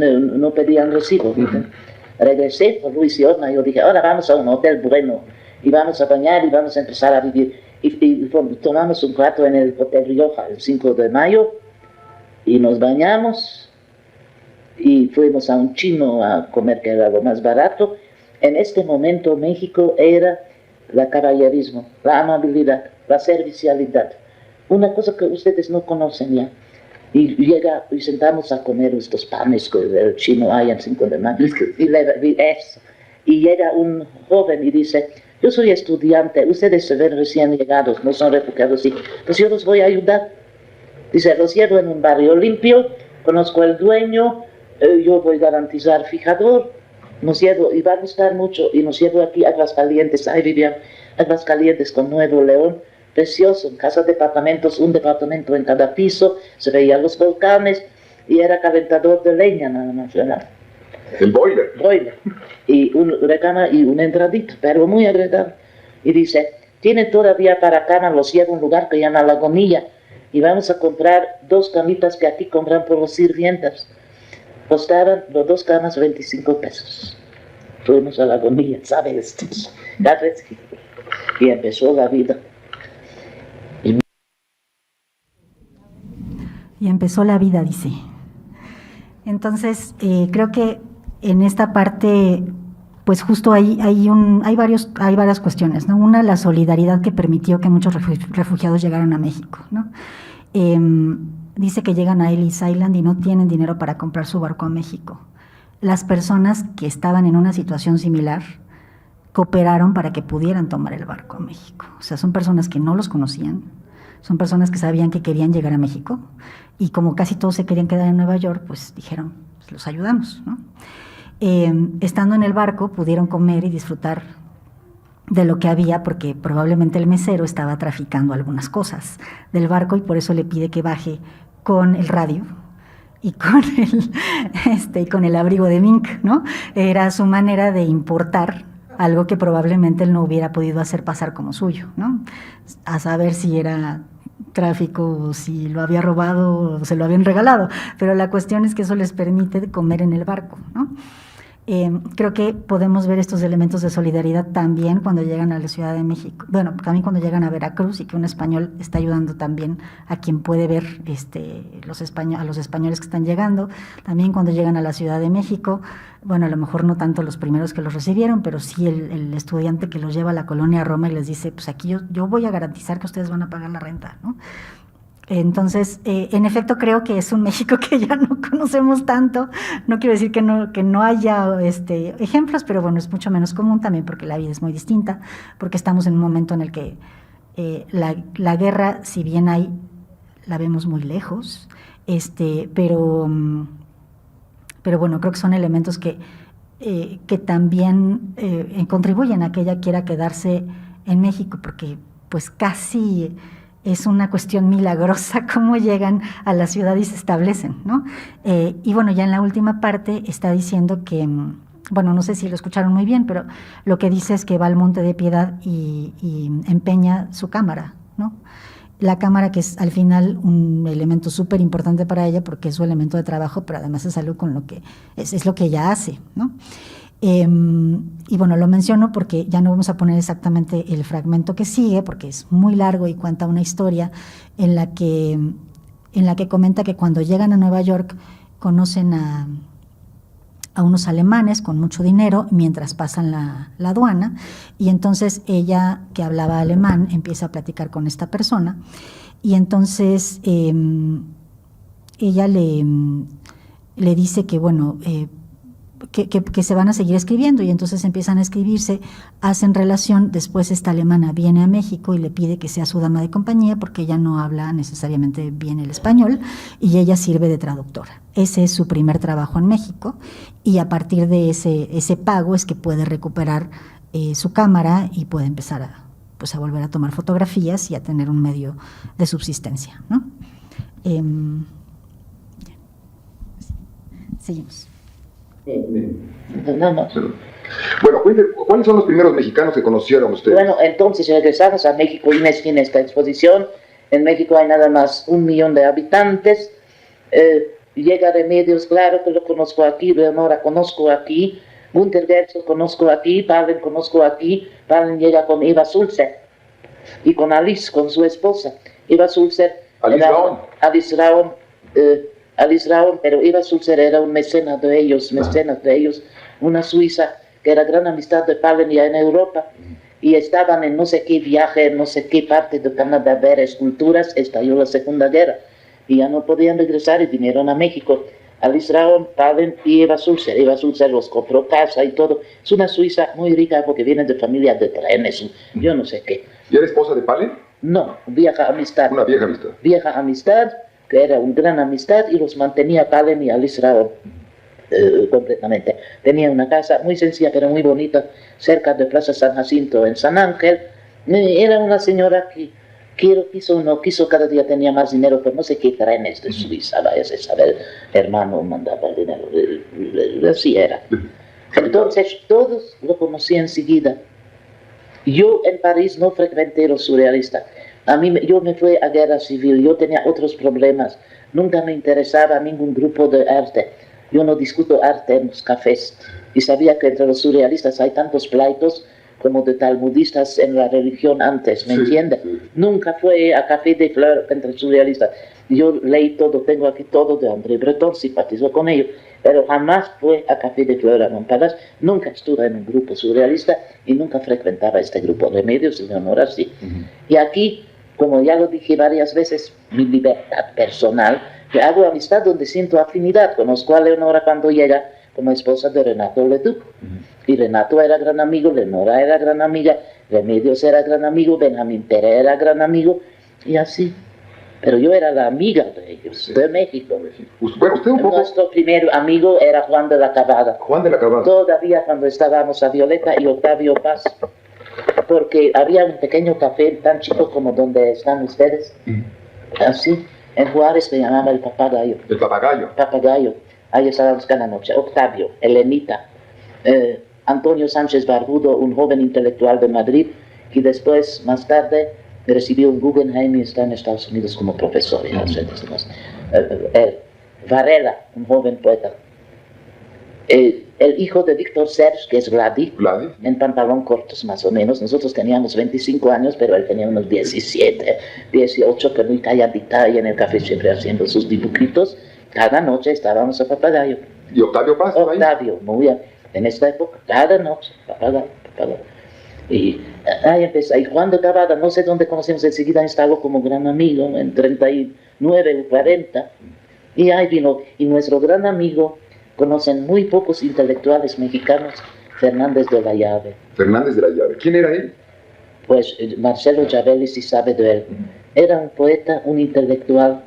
no pedían recibo. Regresé por Luis y Orna, y yo dije: ahora vamos a un hotel bueno, y vamos a bañar, y vamos a empezar a vivir. Y tomamos un cuarto en el Hotel Rioja, el 5 de mayo, y nos bañamos, y fuimos a un chino a comer, que era lo más barato. En este momento México era el caballerismo, la amabilidad, la servicialidad, una cosa que ustedes no conocen ya. Y llega, y sentamos a comer estos panes que el chino hay en 5 de mayo. Y llega un joven y dice: yo soy estudiante, ustedes se ven recién llegados, no son refugiados, y pues yo los voy a ayudar. Dice: los llevo en un barrio limpio, conozco al dueño, yo voy a garantizar fijador, nos llevo, y va a gustar mucho, y nos llevo aquí a Aguascalientes. Ahí vivían Aguascalientes con Nuevo León, precioso, en casas de departamentos, un departamento en cada piso, se veían los volcanes, y era calentador de leña nada más, ¿verdad? El boiler. Boiler. Y una cama y un entradito, pero muy agradable. Y dice: tienen todavía para cama, los llevo a un lugar que llama Lagunilla, y vamos a comprar 2 camitas que aquí compran por los sirvientas. Costaban los 2 camas 25 pesos. Fuimos a la agonía, ¿sabes? Y empezó la vida. Y empezó la vida, dice. Entonces, creo que en esta parte, pues justo hay varias cuestiones, ¿no? Una, la solidaridad que permitió que muchos refugiados llegaran a México, ¿no? Dice que llegan a Ellis Island y no tienen dinero para comprar su barco a México. Las personas que estaban en una situación similar cooperaron para que pudieran tomar el barco a México. O sea, son personas que no los conocían, son personas que sabían que querían llegar a México y como casi todos se querían quedar en Nueva York, pues dijeron, pues los ayudamos, ¿no? Estando en el barco pudieron comer y disfrutar de lo que había, porque probablemente el mesero estaba traficando algunas cosas del barco y por eso le pide que baje con el radio y con el abrigo de mink, ¿no? Era su manera de importar algo que probablemente él no hubiera podido hacer pasar como suyo, ¿no? A saber si era tráfico o si lo había robado o se lo habían regalado, pero la cuestión es que eso les permite comer en el barco, ¿no? Creo que podemos ver estos elementos de solidaridad también cuando llegan a la Ciudad de México, bueno, también cuando llegan a Veracruz, y que un español está ayudando también a quien puede ver a los españoles que están llegando, también cuando llegan a la Ciudad de México, bueno, a lo mejor no tanto los primeros que los recibieron, pero sí el estudiante que los lleva a la colonia Roma y les dice, pues aquí yo voy a garantizar que ustedes van a pagar la renta, ¿no? Entonces, en efecto, creo que es un México que ya no conocemos tanto. No quiero decir que no haya ejemplos, pero bueno, es mucho menos común también porque la vida es muy distinta, porque estamos en un momento en el que la guerra, si bien la vemos muy lejos, pero bueno, creo que son elementos que también contribuyen a que ella quiera quedarse en México, porque pues casi es una cuestión milagrosa cómo llegan a la ciudad y se establecen, ¿no? Y bueno, ya en la última parte está diciendo que, bueno, no sé si lo escucharon muy bien, pero lo que dice es que va al Monte de Piedad y empeña su cámara, ¿no? La cámara, que es al final un elemento súper importante para ella porque es su elemento de trabajo, pero además es algo con lo que es lo que ella hace, ¿no? Y bueno, lo menciono porque ya no vamos a poner exactamente el fragmento que sigue, porque es muy largo y cuenta una historia en la que comenta que cuando llegan a Nueva York conocen a unos alemanes con mucho dinero mientras pasan la aduana, y entonces ella, que hablaba alemán, empieza a platicar con esta persona, y entonces ella le dice que bueno, que se van a seguir escribiendo, y entonces empiezan a escribirse, hacen relación. Después esta alemana viene a México y le pide que sea su dama de compañía porque ella no habla necesariamente bien el español y ella sirve de traductora. Ese es su primer trabajo en México, y a partir de ese pago es que puede recuperar su cámara y puede empezar a volver a tomar fotografías y a tener un medio de subsistencia, ¿no? Seguimos. No. Bueno, ¿cuáles son los primeros mexicanos que conocieron ustedes? Bueno, entonces regresamos a México. Inés tiene esta exposición. En México hay nada más 1 millón de habitantes. Llega Remedios, claro que lo conozco aquí. Leonora conozco aquí. Günter Gerzo conozco aquí. Palen conozco aquí. Palen llega con Eva Sulzer y con Alice, con su esposa. Eva Sulzer. Alice Raun, pero Eva Sulzer era un mecenas de ellos, una suiza que era gran amistad de Palen ya en Europa, y estaban en no sé qué viaje, en no sé qué parte de Canadá a ver esculturas. Estalló la Segunda Guerra y ya no podían regresar y vinieron a México. Alice Raun, Palen y Eva Sulzer. Eva Sulzer los compró casa y todo. Es una suiza muy rica porque viene de familia de trenes, yo no sé qué. ¿Y era esposa de Palen? No, vieja amistad. Una vieja amistad. Vieja amistad, que era una gran amistad, y los mantenía Palen y Alice Raun completamente. Tenía una casa muy sencilla pero muy bonita cerca de Plaza San Jacinto en San Ángel. Era una señora que quiso o no quiso, cada día tenía más dinero, pero no sé qué trenes de Suiza, vaya a saber, hermano mandaba el dinero, así era. Entonces todos lo conocí enseguida. Yo en París no frecuenté los surrealistas. Yo me fui a guerra civil, yo tenía otros problemas, nunca me interesaba ningún grupo de arte. yo no discuto arte en los cafés. Y sabía que entre los surrealistas hay tantos pleitos como de talmudistas en la religión antes, ¿me entiende? Nunca fue a Café de Fleur entre surrealistas. Yo leí todo, tengo aquí todo de André Breton, simpatizo con ellos, pero jamás fue a Café de Fleur a Montparnasse, nunca estuve en un grupo surrealista y nunca frecuentaba este grupo. Remedios y Leonora sí. Y aquí, como ya lo dije varias veces, mi libertad personal, que hago amistad donde siento afinidad. Conozco a Leonora cuando llega como esposa de Renato Leduc. Y Renato era gran amigo, Leonora era gran amiga, Remedios era gran amigo, Benjamín Pérez era gran amigo, y así. Pero yo era la amiga de ellos, de México. Bueno, usted un poco... Nuestro primer amigo era Juan de la Cabada. Juan de la Cabada. Todavía cuando estábamos a Violeta y Octavio Paz, porque había un pequeño café tan chico como donde están ustedes, así, en Juárez se llamaba El Papagayo. El Papagayo. Papagayo. Ahí estábamos cada noche. Octavio, Elenita, Antonio Sánchez Barbudo, un joven intelectual de Madrid, que después, más tarde, recibió un Guggenheim y está en Estados Unidos como profesor. Varela, un joven poeta. El hijo de Víctor Serge, que es Vladi, en pantalón cortos más o menos. Nosotros teníamos 25 años, pero él tenía unos 17, 18, que muy calladita y en el café siempre haciendo sus dibujitos. Cada noche estábamos a Papagayo. ¿Y Octavio Paz? Octavio, muy bien. En esta época, cada noche, Papagayo. Y ahí empezó. Y Juan de Cabada, no sé dónde conocimos, enseguida instaló como gran amigo, en 39 o 40. Y ahí vino. Y nuestro gran amigo, conocen muy pocos intelectuales mexicanos, Fernández de la Llave. Fernández de la Llave. ¿Quién era él? Pues Marcelo Llavelli sí sabe de él. Era un poeta, un intelectual,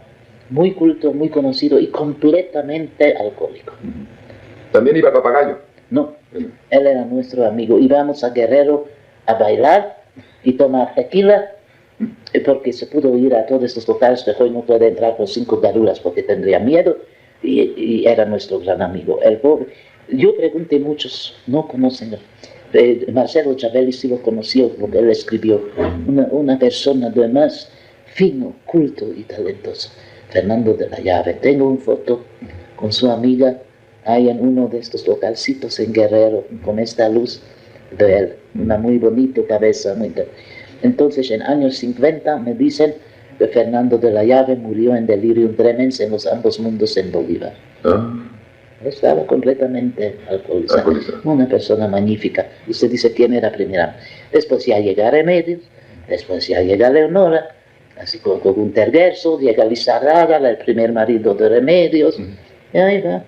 muy culto, muy conocido y completamente alcohólico. ¿También iba a Papagayo? No, él era nuestro amigo. Íbamos a Guerrero a bailar y tomar tequila, porque se pudo ir a todos estos locales que hoy no puede entrar con 5 garulas porque tendría miedo, y era nuestro gran amigo. El pobre, yo pregunté, muchos no conocen. Marcelo Llavelli sí lo conoció porque él escribió, una persona de más fino, culto y talentoso. Fernando de la Llave. Tengo una foto con su amiga ahí en uno de estos localcitos en Guerrero, con esta luz de él, una muy bonita cabeza. Entonces, en años 50 me dicen que Fernando de la Llave murió en delirium tremens en los ambos mundos en Bolívar. Estaba completamente alcoholizado. Una persona magnífica. Y se dice quién era primera. Después ya llega Remedios, después ya llega Leonora, así como Gunter Gerso, llega Lizarraga, el primer marido de Remedios, y ahí va.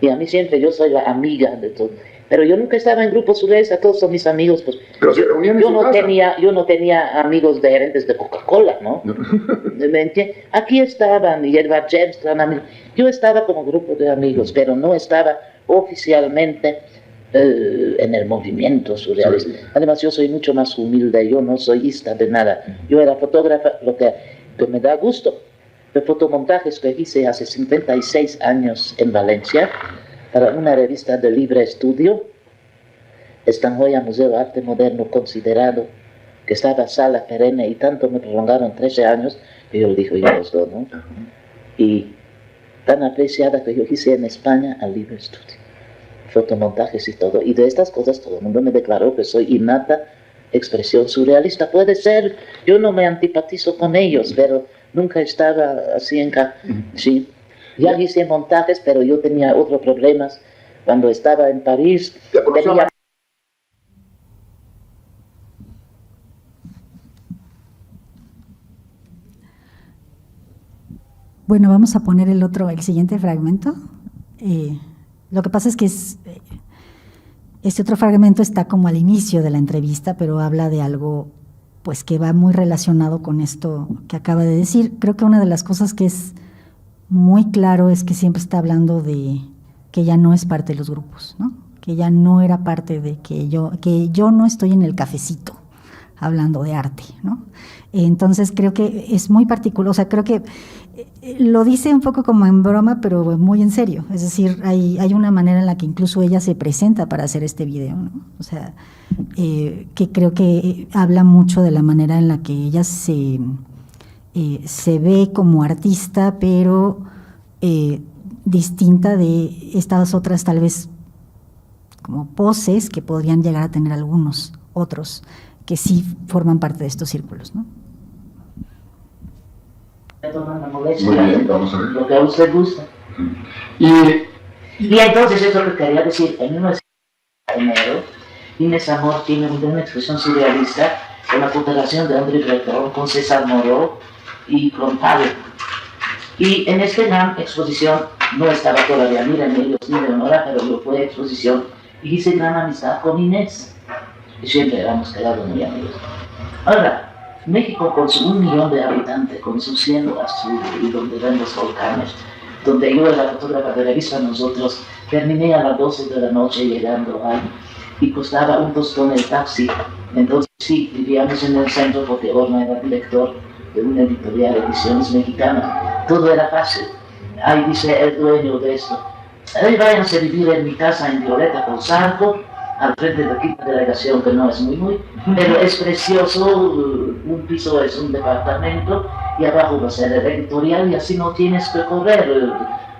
Y a mí siempre, yo soy la amiga de todo. Pero yo nunca estaba en grupos surrealistas, todos son mis amigos. Pues, pero se reunían en su casa. Yo no tenía amigos de gerentes de Coca-Cola, ¿no? ¿Me entiendes? Aquí estaban, y Edward James, gran amigo. Yo estaba como grupo de amigos, pero no estaba oficialmente en el movimiento surrealista. Además, yo soy mucho más humilde, yo no soy ista de nada. Yo era fotógrafa, lo que me da gusto, de fotomontajes que hice hace 56 años en Valencia, para una revista de libre estudio, Estanjoya Museo de Arte Moderno considerado, que estaba sala perenne, y tanto me prolongaron 13 años, que yo le dije, yo los doy, ¿no? Y tan apreciada que yo hice en España al libre estudio, fotomontajes y todo, y de estas cosas todo el mundo me declaró que soy innata expresión surrealista. Puede ser, yo no me antipatizo con ellos, pero nunca estaba así en sí. Ya hice montajes, pero yo tenía otros problemas. Cuando estaba en París, tenía... Bueno, vamos a poner el siguiente fragmento. Lo que pasa es que este otro fragmento está como al inicio de la entrevista, pero habla de algo pues que va muy relacionado con esto que acaba de decir. Creo que una de las cosas que es muy claro es que siempre está hablando de que ya no es parte de los grupos, ¿no? Que ya no era parte de que yo no estoy en el cafecito hablando de arte, ¿no? Entonces creo que es muy particular, o sea, creo que lo dice un poco como en broma, pero muy en serio. Es decir, hay una manera en la que incluso ella se presenta para hacer este video, ¿no? O sea, que creo que habla mucho de la manera en la que ella se ve como artista, pero distinta de estas otras tal vez como poses que podrían llegar a tener algunos otros que sí forman parte de estos círculos, ¿no? Muy bien, vamos a ver. Lo que a usted gusta. Y entonces es lo que quería decir. En 19 Inés Amor tiene una expresión surrealista con la cooperación de André Breton, con César Moreau y con Pablo. Y en esta gran exposición no estaba todavía ni Remedios ni Leonora, pero yo fui a exposición y hice gran amistad con Inés. Y siempre éramos quedado muy amigos. Ahora, México con su 1 millón de habitantes, con sus 100 azul y donde ven los volcanes, donde yo era fotógrafa de revista, nosotros terminé a las 12 de la noche llegando ahí y costaba un tostón el taxi. Entonces sí, vivíamos en el centro porque Horna era director de una editorial de ediciones mexicana. Todo era fácil. Ahí dice el dueño de esto: ahí váyanse a vivir en mi casa en Violeta con Zarco, al frente de aquí la delegación, que no es muy, pero es precioso. Un piso es un departamento y abajo va a ser el editorial y así no tienes que correr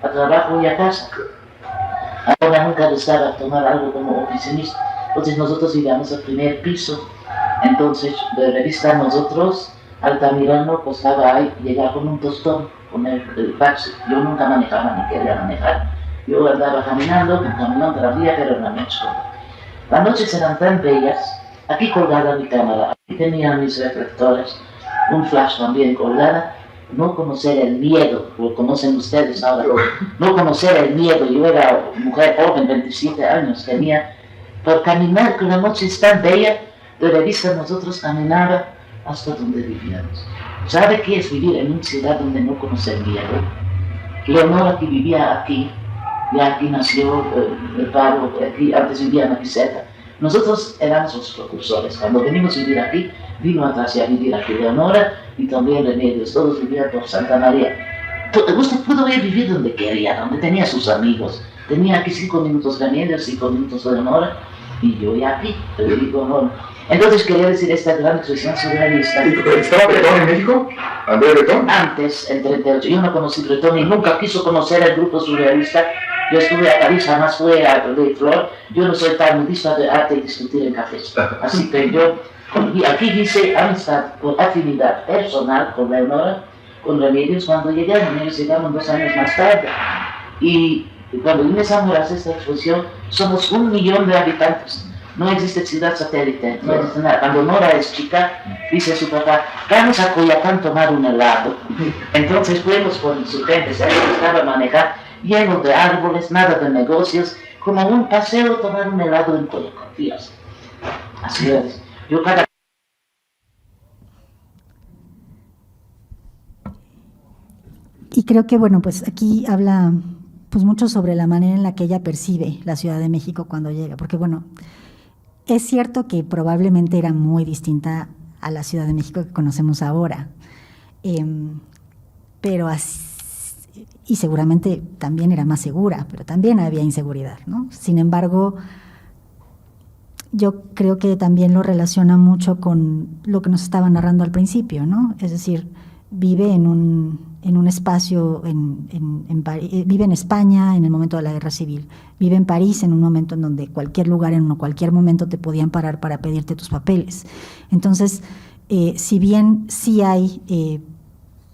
a trabajo y a casa. Ahora nunca gustaba tomar algo como oficinista, entonces nosotros íbamos al primer piso. Entonces de revista nosotros, Altamirano costaba ahí llegar con un tostón, con el taxi. Yo nunca manejaba ni quería manejar. Yo andaba caminando, con camión todavía, pero en la noche. Las noches eran tan bellas. Aquí colgada mi cámara, aquí tenía mis reflectores, un flash también colgada. No conocer el miedo, lo conocen ustedes ahora. No conocer el miedo. Yo era mujer joven, 27 años tenía, por caminar, que la noche es tan bella. De revista nosotros caminaba hasta donde vivíamos. ¿Sabe qué es vivir en una ciudad donde no conoce el miedo? Leonora, que vivía aquí, ya aquí nació el Pablo, aquí antes vivía en la Piseta. Nosotros éramos los precursores. Cuando venimos a vivir aquí, vino atrás a vivir aquí Leonora y también Remedios. Todos vivían por Santa María. Usted pudo ir vivir donde quería, donde tenía sus amigos. Tenía aquí 5 minutos Remedios, 5 minutos Leonora y yo ya aquí. Pero digo, no. Entonces quería decir esta gran expresión surrealista. ¿Estaba Bretón en México? ¿André Bretón? Antes, en 38, yo no conocí Bretón y nunca quiso conocer el grupo surrealista. Yo estuve a París, jamás fui a Le Flor. Yo no soy talmudista de arte y discutir en cafés. Así que yo aquí hice amistad por afinidad personal con Leonora, con Remedios. Cuando llegaron, ellos llegaron 2 años más tarde. Y cuando Inés Amor hace esta exposición, somos 1 millón de habitantes. No existe ciudad satélite, no existe nada. Cuando Nora es chica, dice a su papá: vamos a Coyacán a tomar un helado. Entonces fuimos con su gente, se estaba a manejar, lleno de árboles, nada de negocios, como un paseo tomar un helado en Coyacán. Fíjate. Así es. Yo cada... Y creo que, bueno, pues aquí habla pues mucho sobre la manera en la que ella percibe la Ciudad de México cuando llega, porque bueno, es cierto que probablemente era muy distinta a la Ciudad de México que conocemos ahora, pero y seguramente también era más segura, pero también había inseguridad, ¿no? Sin embargo, yo creo que también lo relaciona mucho con lo que nos estaba narrando al principio, ¿no? Es decir, vive en un espacio, vive en España en el momento de la Guerra Civil, vive en París en un momento en donde cualquier lugar, en cualquier momento te podían parar para pedirte tus papeles. Entonces, si bien sí hay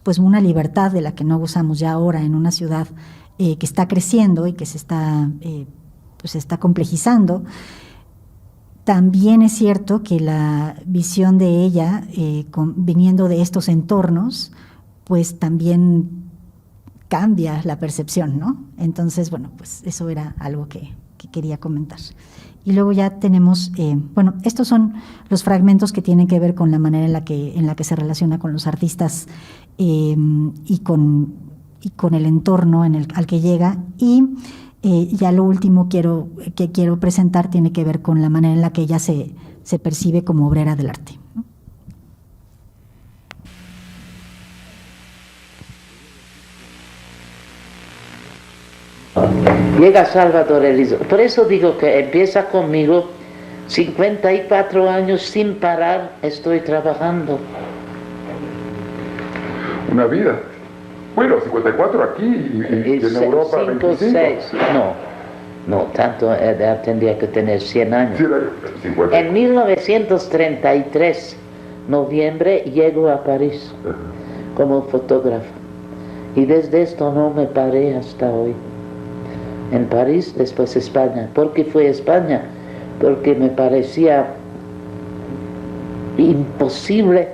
pues una libertad de la que no gozamos ya ahora en una ciudad que está creciendo y que se está complejizando, también es cierto que la visión de ella, viniendo de estos entornos, pues también cambia la percepción, ¿no? Entonces, bueno, pues eso era algo que quería comentar. Y luego ya tenemos, bueno, estos son los fragmentos que tienen que ver con la manera en la que se relaciona con los artistas y con el entorno al que llega. Y ya lo último que quiero presentar tiene que ver con la manera en la que ella se percibe como obrera del arte, ¿no? Llega Salvador Elizo. Por eso digo que empieza conmigo. 54 años sin parar estoy trabajando. Una vida. Bueno, 54 aquí y en Europa 5, 25. 6, no, tanto, tendría que tener 100 años. Sí, era 50. En 1933, noviembre, llego a París como fotógrafo. Y desde esto no me paré hasta hoy. En París, después España. ¿Por qué fue España? Porque me parecía imposible.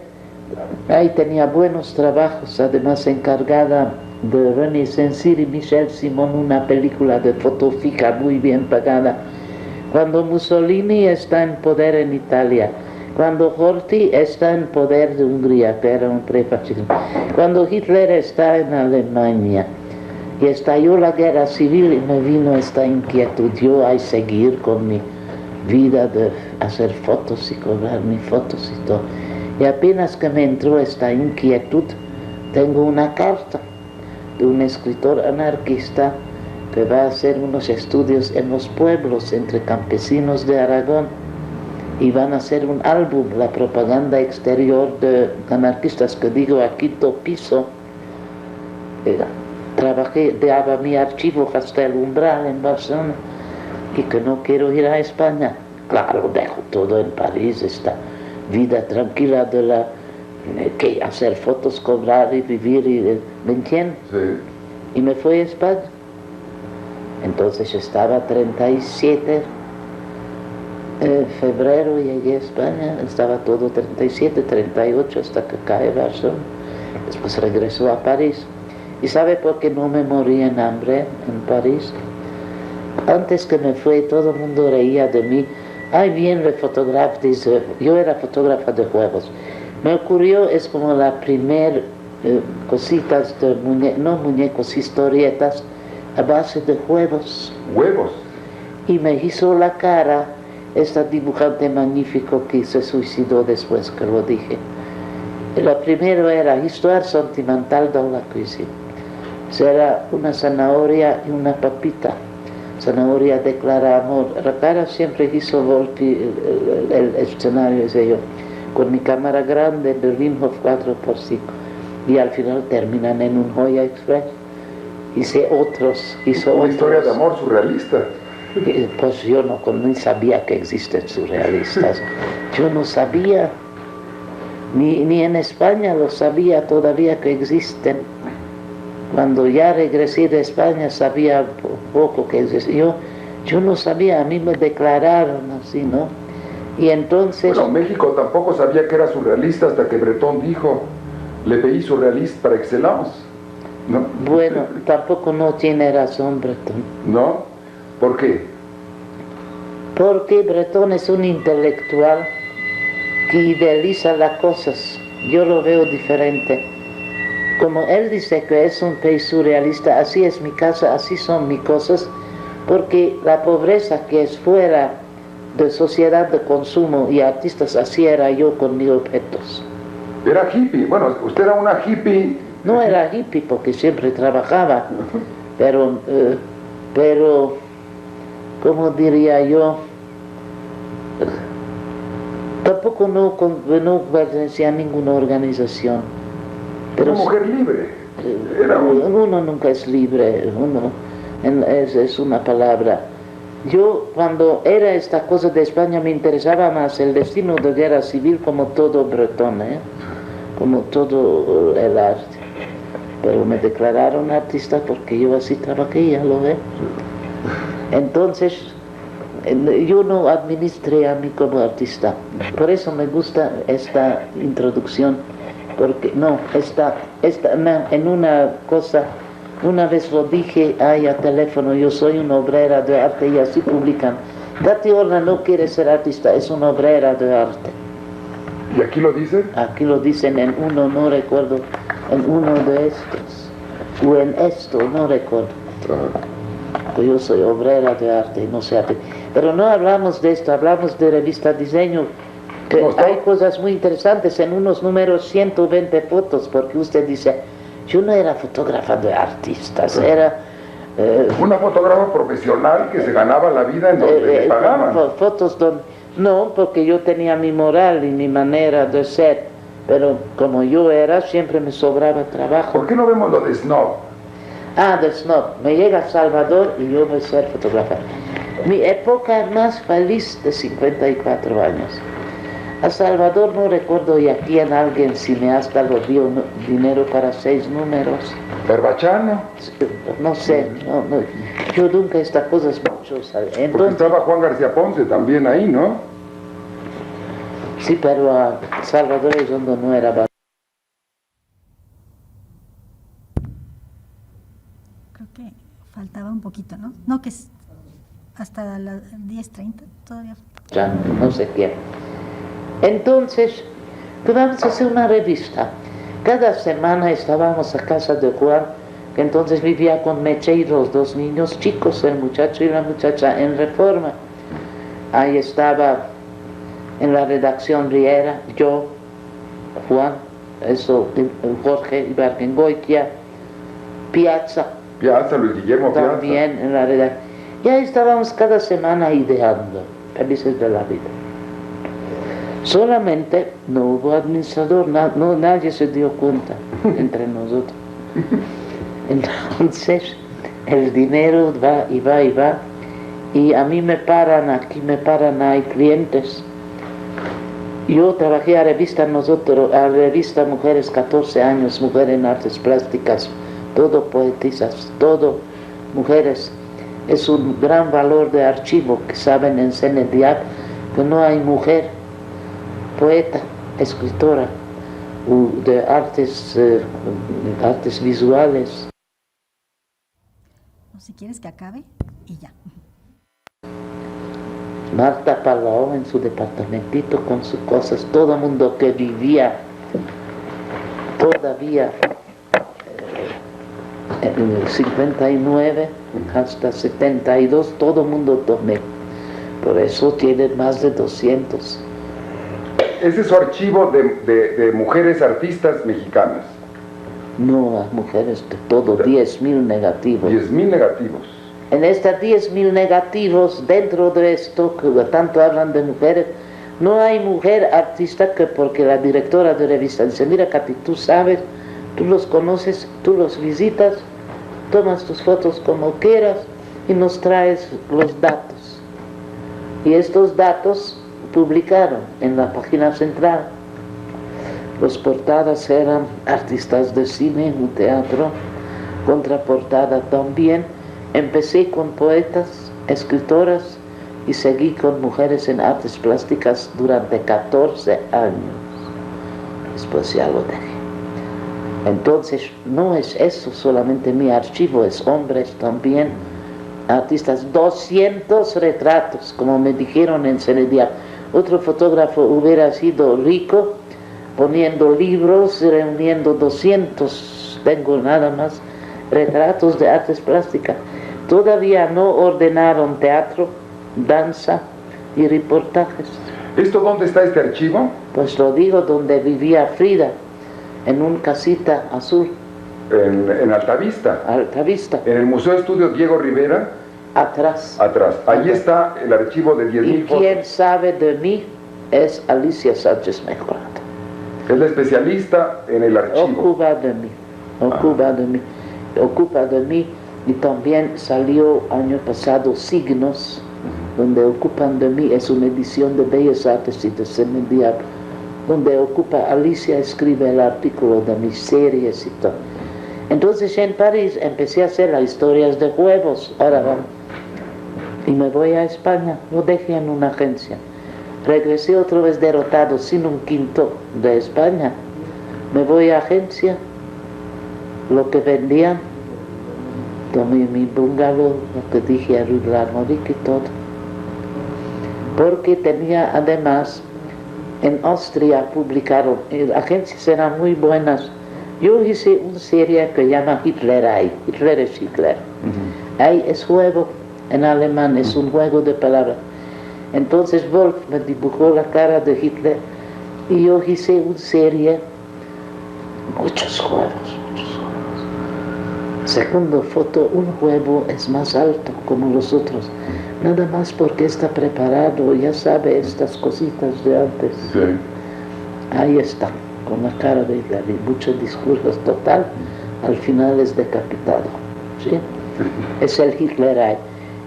Ahí tenía buenos trabajos, además encargada de René Saint-Cyr y Michel Simon, una película de foto fija muy bien pagada. Cuando Mussolini está en poder en Italia, cuando Horthy está en poder de Hungría, que era un prefascismo, cuando Hitler está en Alemania, y estalló la guerra civil y me vino esta inquietud, yo a seguir con mi vida de hacer fotos y cobrar mis fotos y todo. Y apenas que me entró esta inquietud, tengo una carta de un escritor anarquista que va a hacer unos estudios en los pueblos entre campesinos de Aragón y van a hacer un álbum, la propaganda exterior de anarquistas, que digo a quinto piso. Trabajé, daba mi archivo hasta el umbral en Barcelona y que no quiero ir a España. Claro, dejo todo en París, esta vida tranquila de la que hacer fotos, cobrar y vivir, y, ¿me entiendes? Sí. Y me fui a España. Entonces estaba 37 febrero, llegué a España, estaba todo 37, 38 hasta que cae Barcelona. Después regresó a París. ¿Y sabe por qué no me morí en hambre en París? Antes que me fui, todo el mundo reía de mí. Ay, bien, el fotógrafo, dice, yo era fotógrafa de juegos. Me ocurrió, es como la primer cositas de muñecos, historietas a base de huevos. Huevos. Y me hizo la cara esta dibujante magnífico que se suicidó después que lo dije. La primera era Histoire sentimental de la cuisine. Era una zanahoria y una papita. Zanahoria declara amor. La cara siempre hizo Volpi el escenario, ese yo, con mi cámara grande de Rimhof 4x5. Y al final terminan en un Joya Express. Hizo Una historia de amor surrealista. Pues yo ni sabía que existen surrealistas. Yo no sabía, ni en España lo sabía todavía que existen. Cuando ya regresé de España sabía poco que existía. Yo no sabía, a mí me declararon así, ¿no? Y entonces... Bueno, México tampoco sabía que era surrealista hasta que Breton dijo, le pays surrealiste par excellence, ¿no? Bueno, tampoco no tiene razón Breton. ¿No? ¿Por qué? Porque Breton es un intelectual que idealiza las cosas. Yo lo veo diferente. Como él dice que es un país surrealista, así es mi casa, así son mis cosas, porque la pobreza que es fuera de sociedad de consumo y artistas, así era yo con mis objetos. Era hippie, bueno, usted era una hippie. No era hippie porque siempre trabajaba, pero ¿cómo diría yo? Tampoco no pertenecía a ninguna organización. Pero una mujer libre. Uno nunca es libre, es una palabra. Yo cuando era esta cosa de España me interesaba más el destino de guerra civil, como todo Breton, como todo el arte. Pero me declararon artista porque yo así trabajé, ya lo ve. Entonces yo no administré a mí como artista. Por eso me gusta esta introducción. Porque en una cosa, una vez lo dije ahí a teléfono, yo soy una obrera de arte, y así publican. Katy Horna no quiere ser artista, es una obrera de arte. ¿Y aquí lo dicen? Aquí lo dicen en uno, no recuerdo, en uno de estos, o en esto, no recuerdo. Yo soy obrera de arte y no sé arte. Pero no hablamos de esto, hablamos de revista Diseño. Que hay cosas muy interesantes en unos números, 120 fotos, porque usted dice, yo no era fotógrafa de artistas, era... una fotógrafa profesional que se ganaba la vida en donde le pagaban. Fotos donde... No, porque yo tenía mi moral y mi manera de ser. Pero como yo era, siempre me sobraba trabajo. ¿Por qué no vemos lo de Snob? De Snob. Me llega a Salvador y yo voy a ser fotógrafa. Mi época más feliz de 54 años. A Salvador no recuerdo y aquí en alguien cineasta lo dio dinero para 6 números. Herbachano. No sé, no, yo nunca estas cosas mucho. Porque Entonces, estaba Juan García Ponce también ahí, ¿no? sí, pero a Salvador es donde no era barato. Creo que faltaba un poquito, ¿no? No, que es hasta las 10:30 todavía. Ya no sé quién. Entonces, pues vamos a hacer una revista. Cada semana estábamos a casa de Juan, que entonces vivía con Meche y los 2 niños chicos, el muchacho y la muchacha, en Reforma. Ahí estaba en la redacción Riera, yo, Juan, Jorge Ibargüengoitia, Piazza, Luis Guillermo Piazza. también en la redacción. Y ahí estábamos cada semana ideando, felices de la vida. Solamente no hubo administrador, nadie se dio cuenta entre nosotros. Entonces el dinero va y va y va, y a mí me paran, aquí me paran, hay clientes. Yo trabajé a revista Mujeres 14 años, Mujer en Artes Plásticas, todo poetisas, todo mujeres. Es un gran valor de archivo que saben en CNDIAP que no hay mujer poeta, escritora de artes visuales. Si quieres que acabe y ya. Marta Palau en su departamentito con sus cosas, todo el mundo que vivía todavía en el 59 hasta 72, todo el mundo tomé. Por eso tiene más de 200. Ese es su archivo de mujeres artistas mexicanas. No, a mujeres de todo, 10.000 negativos. 10.000 negativos. En estos 10.000 negativos, dentro de esto, que tanto hablan de mujeres, no hay mujer artista que, porque la directora de revista dice, mira Katy, tú sabes, tú los conoces, tú los visitas, tomas tus fotos como quieras y nos traes los datos. Y estos datos publicaron en la página central. Las portadas eran artistas de cine, un teatro, contraportada también. Empecé con poetas, escritoras y seguí con mujeres en artes plásticas durante 14 años. Después ya lo dejé. Entonces no es eso solamente mi archivo, es hombres también, artistas, 200 retratos, como me dijeron en Cenedia. Otro fotógrafo hubiera sido rico poniendo libros, reuniendo 200, tengo nada más, retratos de artes plásticas. Todavía no ordenaron teatro, danza y reportajes. ¿Esto dónde está este archivo? Pues lo digo, donde vivía Frida, en una casita azul. En Altavista. Altavista. En el Museo de Estudios Diego Rivera. Atrás. Allí está el archivo de 10.000 y fotos. quien sabe de mí es Alicia Sánchez Mejorado. Es la especialista en el archivo. Ocupa de mí. Y también salió año pasado Signos, donde ocupan de mí, es una edición de Bellas Artes y de CNDIAP, donde ocupa Alicia, escribe el artículo de mis series y todo. Entonces en París empecé a hacer las historias de juegos, ahora vamos. Y me voy a España, lo dejé en una agencia. Regresé otra vez derrotado, sin un quinto de España. Me voy a agencia, lo que vendían, tomé mi bungalow, lo que dije a Ruth Larmodic y todo. Porque tenía además, en Austria publicaron, agencias eran muy buenas. Yo hice una serie que llama Hitlerei, Hitler es Hitler. Ahí es juego, en alemán es un juego de palabras. Entonces Wolf me dibujó la cara de Hitler y yo hice una serie, muchos juegos. Segundo foto, un huevo es más alto como los otros, nada más porque está preparado, ya sabe estas cositas de antes. Sí. Ahí está. con la cara de muchos discursos total, al final es decapitado. ¿Sí? Es el Hitler.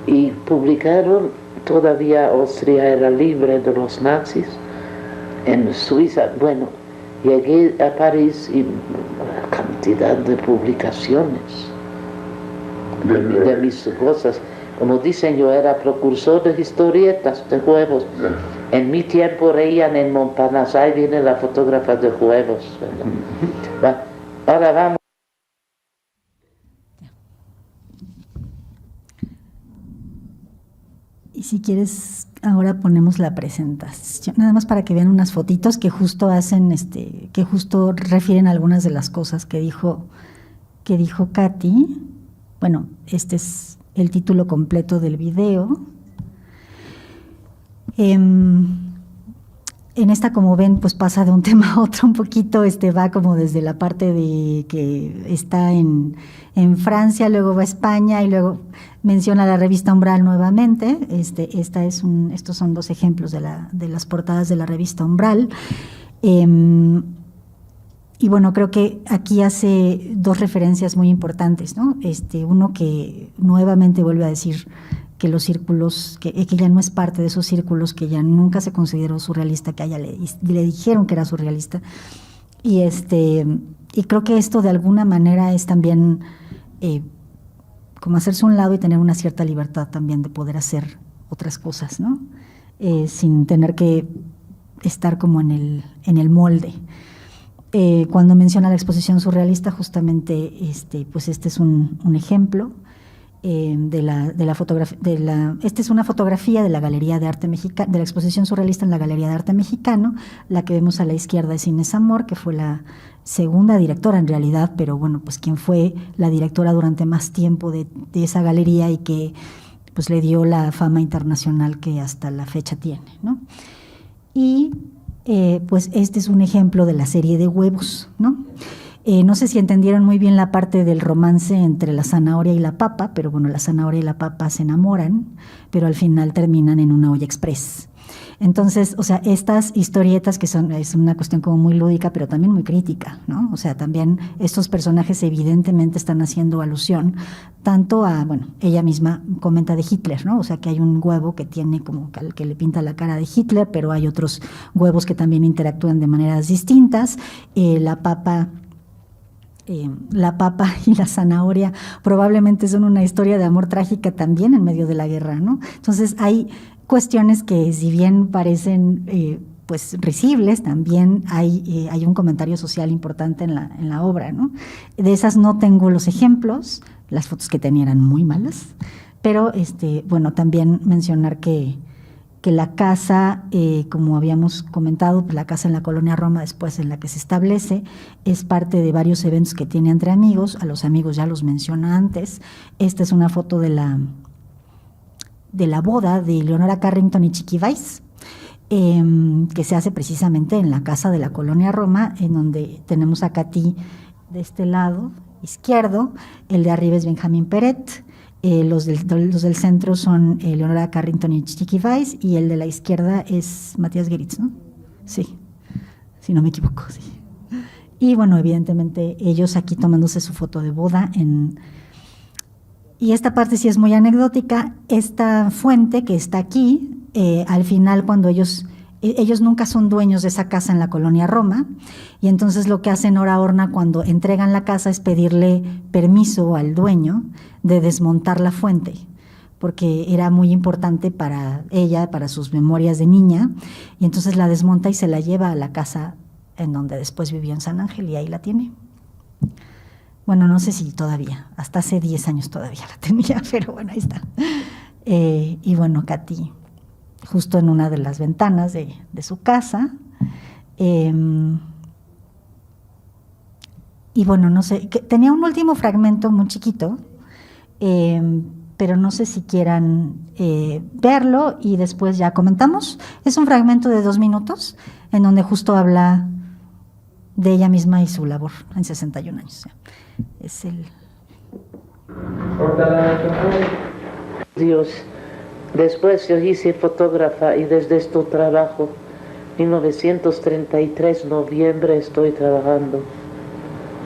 Y publicaron, todavía Austria era libre de los nazis, en Suiza. Bueno, llegué a París y una cantidad de publicaciones de mis cosas. Como dicen, yo era precursor de historietas de juegos. En mi tiempo reían en Montparnasse. Ahí viene la fotógrafa de juegos. Ahora vamos. Y si quieres, ahora ponemos la presentación, nada más para que vean unas fotitos que justo hacen, que justo refieren a algunas de las cosas que dijo Katy. Bueno, este es el título completo del video. En esta, como ven, pues pasa de un tema a otro un poquito, va como desde la parte de que está en Francia, luego va a España y luego menciona la revista Umbral nuevamente. Estos son dos ejemplos de las portadas de la revista Umbral. Y bueno, creo que aquí hace dos referencias muy importantes, ¿no? Uno que nuevamente vuelve a decir que los círculos, que ella no es parte de esos círculos, que ella nunca se consideró surrealista, que a ella le dijeron que era surrealista. Y creo que esto de alguna manera es también como hacerse un lado y tener una cierta libertad también de poder hacer otras cosas, ¿no? Sin tener que estar como en el molde. Cuando menciona la exposición surrealista, justamente pues este es un ejemplo. Esta es una fotografía de la Galería de Arte Mexicano, de la exposición surrealista en la Galería de Arte Mexicano. La que vemos a la izquierda es Inés Amor, que fue la segunda directora en realidad, pero bueno, pues quien fue la directora durante más tiempo de esa galería y que pues le dio la fama internacional que hasta la fecha tiene, ¿no? Y pues este es un ejemplo de la serie de huevos, ¿no? No sé si entendieron muy bien la parte del romance entre la zanahoria y la papa, pero bueno, la zanahoria y la papa se enamoran, pero al final terminan en una olla express. Entonces, o sea, estas historietas que es una cuestión como muy lúdica, pero también muy crítica, ¿no? O sea, también estos personajes evidentemente están haciendo alusión tanto a, bueno, ella misma comenta de Hitler, ¿no? O sea, que hay un huevo que tiene como que le pinta la cara de Hitler, pero hay otros huevos que también interactúan de maneras distintas. La papa y la zanahoria probablemente son una historia de amor trágica también en medio de la guerra, ¿no? Entonces hay cuestiones que, si bien parecen pues risibles, también hay un comentario social importante en la obra, ¿no? De esas no tengo los ejemplos, las fotos que tenía eran muy malas, pero bueno, también mencionar que la casa, como habíamos comentado, pues la casa en la colonia Roma, después en la que se establece, es parte de varios eventos que tiene entre amigos. A los amigos ya los menciona antes. Esta es una foto de la boda de Leonora Carrington y Chiqui Weiss, que se hace precisamente en la casa de la colonia Roma, en donde tenemos a Katy de este lado izquierdo, el de arriba es Benjamín Peret. Los del centro son Leonora Carrington y Chiqui Weiss, y el de la izquierda es Matías Geritz, ¿no? Sí, si no me equivoco, sí. Y bueno, evidentemente ellos aquí tomándose su foto de boda. Y esta parte sí es muy anecdótica. Esta fuente que está aquí, al final cuando ellos nunca son dueños de esa casa en la colonia Roma, y entonces lo que hace Nora Horna cuando entregan la casa es pedirle permiso al dueño de desmontar la fuente, porque era muy importante para ella, para sus memorias de niña, y entonces la desmonta y se la lleva a la casa en donde después vivió en San Ángel, y ahí la tiene. Bueno, no sé si todavía, hasta hace 10 años todavía la tenía, pero bueno, ahí está. Y bueno, Katy, justo en una de las ventanas de su casa. Y bueno, no sé, tenía un último fragmento muy chiquito, pero no sé si quieran verlo y después ya comentamos. Es un fragmento de 2 minutos en donde justo habla de ella misma y su labor en 61 años. Es el... Dios. Después yo hice fotógrafa y desde este trabajo 1933, noviembre, estoy trabajando.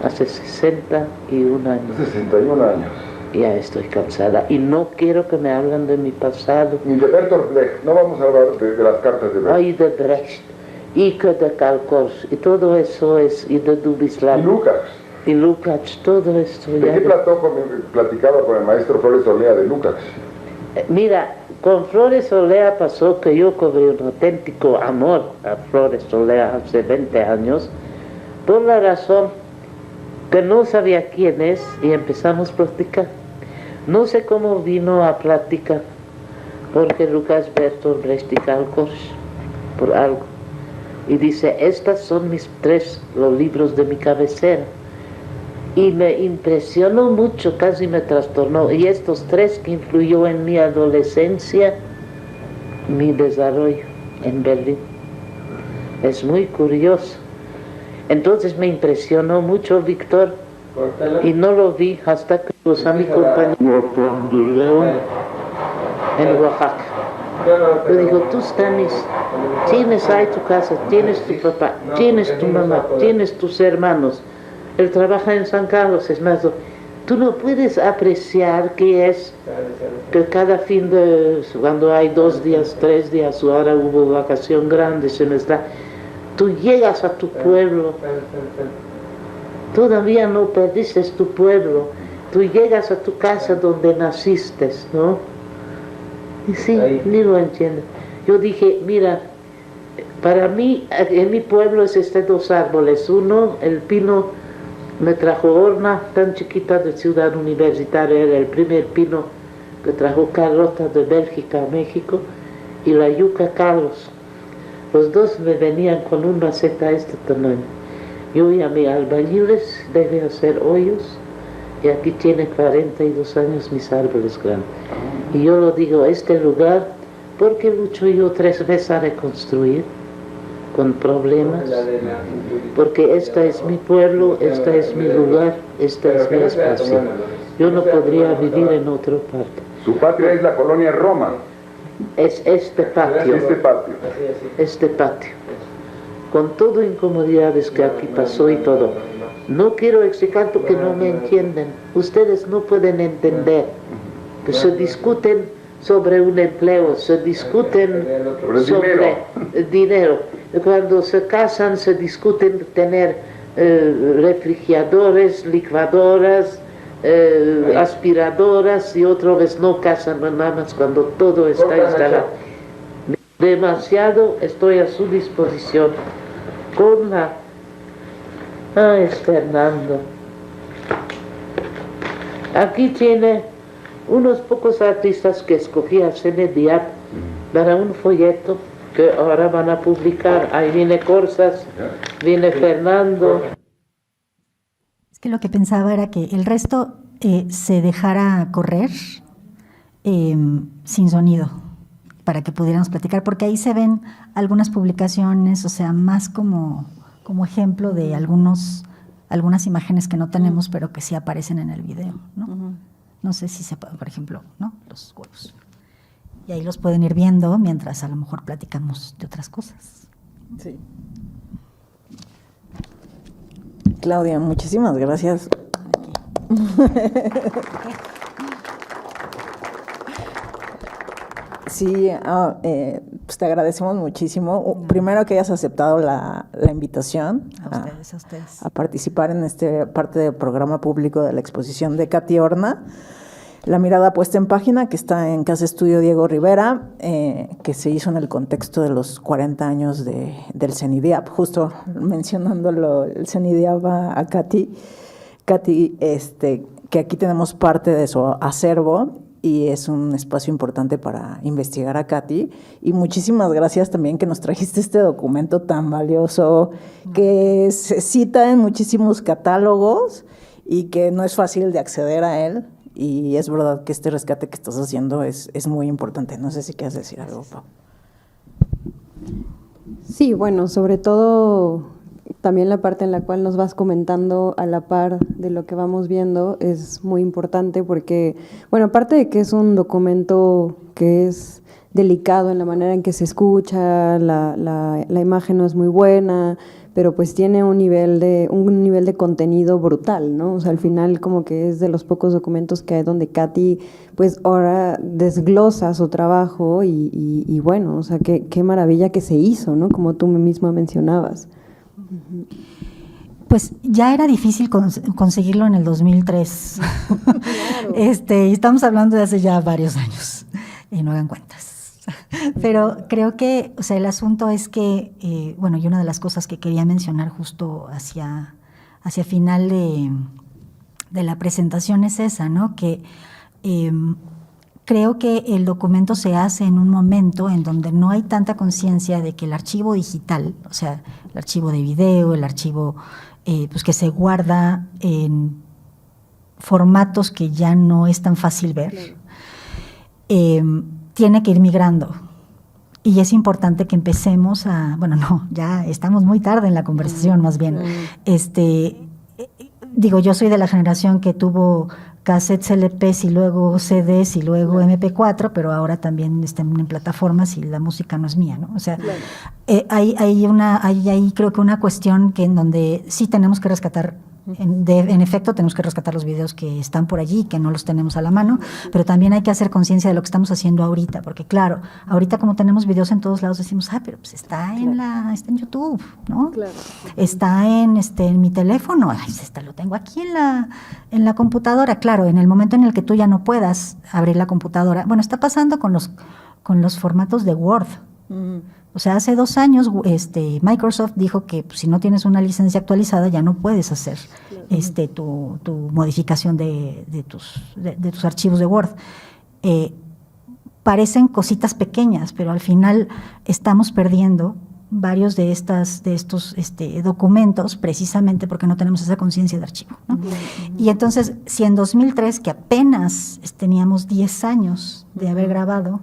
Hace 61 años. 61 años. Ya estoy cansada y no quiero que me hablen de mi pasado. Y de Bertolt Brecht, no vamos a hablar de las cartas de Brecht. Ay, de Brecht, y que de Kalkors, y todo eso es, y de Dubislav. Y Lukács. Y Lukács, todo esto. ¿De qué platicaba con el maestro Flores Olea de Lukács? Mira, con Flores Olea pasó que yo cobré un auténtico amor a Flores Olea hace 20 años, por la razón que no sabía quién es y empezamos a platicar. No sé cómo vino a platicar, porque Lucas, Bertolt Brecht y Kalkors, por algo. Y dice, estas son los libros de mi cabecera. Y me impresionó mucho, casi me trastornó. Y estos 3 que influyó en mi adolescencia, mi desarrollo en Berlín. Es muy curioso. Entonces me impresionó mucho Víctor y no lo vi hasta que a mi compañero en Oaxaca. Yo digo, tú Stanis, tienes ahí tu casa, tienes tu papá, tienes tu mamá, tienes tus hermanos. Él trabaja en San Carlos, es más, tú no puedes apreciar que es que cada fin de, cuando hay 2 días, 3 días, o ahora hubo vacación grande, semestral, tú llegas a tu pueblo, todavía no perdiste tu pueblo, tú llegas a tu casa donde naciste, ¿no? Y sí, ni lo entiendo. Yo dije, mira, para mí, en mi pueblo es 2 árboles. Uno, el pino, me trajo Horna, tan chiquita de ciudad universitaria, era el primer pino que trajo Carlota de Bélgica a México, y la yuca Carlos. Los 2 me venían con una maceta de este tamaño. Yo llamé a albañiles, debe hacer hoyos, y aquí tiene 42 años mis árboles grandes. Y yo lo digo, este lugar, porque lucho yo 3 veces a reconstruir, con problemas, porque esta es mi pueblo, esta es mi lugar, esta es mi espacio. Yo no podría vivir en otra parte. Su patria es la colonia Roma. Es este patio. Este patio. Con todo incomodidades que aquí pasó y todo. No quiero explicar porque no me entienden. Ustedes no pueden entender que se discuten sobre un empleo, se discuten sobre dinero. Cuando se casan se discuten tener refrigeradores, licuadoras, aspiradoras, y otra vez no casan nada más cuando todo está instalado. Demasiado estoy a su disposición con la... Ah, es Fernando. Aquí tiene unos pocos artistas que escogí a Senediat para un folleto que ahora van a publicar. Ahí viene Corsas, viene Fernando. Es que lo que pensaba era que el resto se dejara correr sin sonido para que pudiéramos platicar, porque ahí se ven algunas publicaciones, o sea, más como ejemplo de algunas imágenes que no tenemos, pero que sí aparecen en el video, ¿no? No sé si se puede, por ejemplo, ¿no? Los huevos. Y ahí los pueden ir viendo mientras a lo mejor platicamos de otras cosas. Sí. Claudia, muchísimas gracias. Sí, pues te agradecemos muchísimo. Primero que hayas aceptado la invitación A ustedes. a participar en este parte del programa público de la exposición de Katy Horna. La mirada puesta en página, que está en Casa Estudio Diego Rivera, que se hizo en el contexto de los 40 años del CENIDIAP, justo mencionándolo, el CENIDIAP a Katy. Katy, que aquí tenemos parte de su acervo y es un espacio importante para investigar a Katy. Y muchísimas gracias también que nos trajiste este documento tan valioso, que se cita en muchísimos catálogos y que no es fácil de acceder a él. Y es verdad que este rescate que estás haciendo es muy importante. No sé si quieres decir algo, Pau. Sí, bueno, sobre todo también la parte en la cual nos vas comentando a la par de lo que vamos viendo es muy importante porque, bueno, aparte de que es un documento que es delicado en la manera en que se escucha, la imagen no es muy buena, pero pues tiene un nivel de contenido brutal, ¿no? O sea, al final como que es de los pocos documentos que hay donde Katy pues ahora desglosa su trabajo y bueno, o sea, qué maravilla que se hizo, ¿no? Como tú misma mencionabas. Pues ya era difícil conseguirlo en el 2003. Claro. Estamos hablando de hace ya varios años, y no hagan cuentas. Pero creo que, o sea, el asunto es que, bueno, y una de las cosas que quería mencionar justo hacia final de la presentación es esa, ¿no? Que creo que el documento se hace en un momento en donde no hay tanta conciencia de que el archivo digital, o sea, el archivo de video, el archivo pues que se guarda en formatos que ya no es tan fácil ver, tiene que ir migrando. Y es importante que empecemos bueno, no, ya estamos muy tarde en la conversación, más bien. Digo, yo soy de la generación que tuvo cassettes LPs y luego CDs y luego MP4, pero ahora también están en plataformas y la música no es mía, ¿no? O sea, hay creo que una cuestión que en donde sí tenemos que rescatar. En efecto, tenemos que rescatar los videos que están por allí, que no los tenemos a la mano, pero también hay que hacer conciencia de lo que estamos haciendo ahorita, porque claro, ahorita como tenemos videos en todos lados, decimos, pero pues está en YouTube, ¿no? Claro. Está en mi teléfono, lo tengo aquí en la computadora. Claro, en el momento en el que tú ya no puedas abrir la computadora, bueno, está pasando con los formatos de Word. O sea, hace 2 años Microsoft dijo que pues, si no tienes una licencia actualizada ya no puedes hacer tu modificación de tus archivos de Word. Parecen cositas pequeñas, pero al final estamos perdiendo varios de estos documentos precisamente porque no tenemos esa conciencia de archivo, ¿no? Y entonces, si en 2003, que apenas teníamos 10 años de haber grabado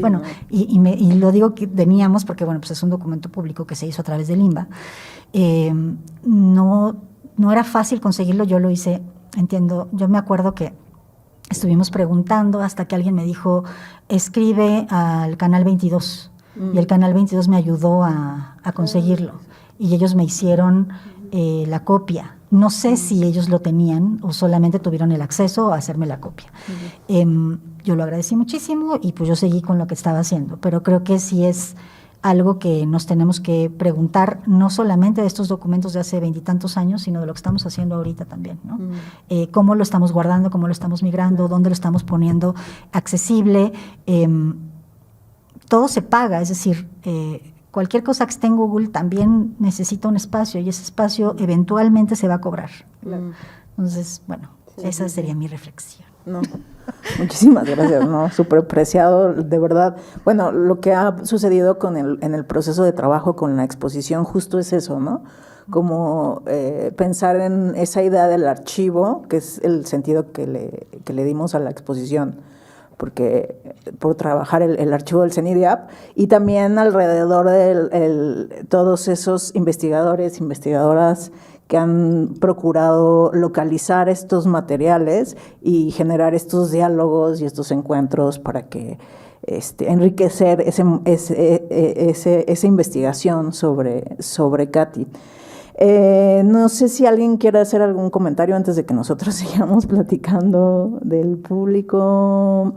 bueno, ¿no? y lo digo que teníamos porque, bueno, pues es un documento público que se hizo a través del INBA, no era fácil conseguirlo, yo lo hice, entiendo, yo me acuerdo que estuvimos preguntando hasta que alguien me dijo, escribe al Canal 22, y el Canal 22 me ayudó a conseguirlo, y ellos me hicieron la copia. No sé si ellos lo tenían o solamente tuvieron el acceso a hacerme la copia. Yo lo agradecí muchísimo y pues yo seguí con lo que estaba haciendo, pero creo que sí es algo que nos tenemos que preguntar, no solamente de estos documentos de hace 20 y tantos años, sino de lo que estamos haciendo ahorita también, ¿no? Cómo lo estamos guardando, cómo lo estamos migrando, dónde lo estamos poniendo accesible. Todo se paga, es decir, cualquier cosa que esté en Google también necesita un espacio y ese espacio eventualmente se va a cobrar. Entonces, bueno, esa sería mi reflexión. No, muchísimas gracias, no, súper preciado, de verdad. Bueno, lo que ha sucedido en el proceso de trabajo con la exposición justo es eso, ¿no? Como pensar en esa idea del archivo, que es el sentido que le dimos a la exposición, porque por trabajar el archivo del CENIDIAP y también alrededor de todos esos investigadores, investigadoras que han procurado localizar estos materiales y generar estos diálogos y estos encuentros para que enriquecer esa investigación sobre Katy. No sé si alguien quiere hacer algún comentario antes de que nosotros sigamos platicando del público.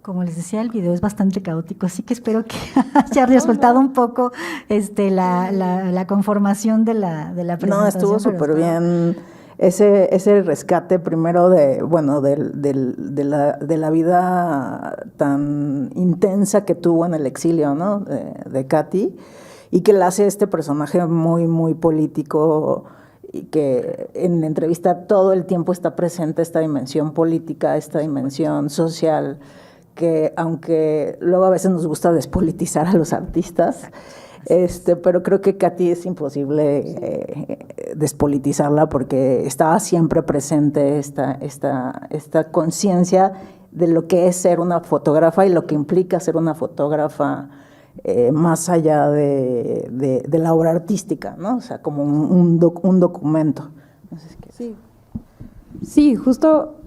Como les decía, el video es bastante caótico, así que espero que haya resultado un poco la conformación de la presentación. No, estuvo súper bien ese rescate primero de la vida tan intensa que tuvo en el exilio, ¿no? de Katy, y que la hace este personaje muy, muy político y que en la entrevista todo el tiempo está presente esta dimensión política, esta dimensión social, que aunque luego a veces nos gusta despolitizar a los artistas, pero creo que Katy es imposible despolitizarla porque estaba siempre presente esta conciencia de lo que es ser una fotógrafa y lo que implica ser una fotógrafa más allá de la obra artística, ¿no? O sea, como un documento. Sí, justo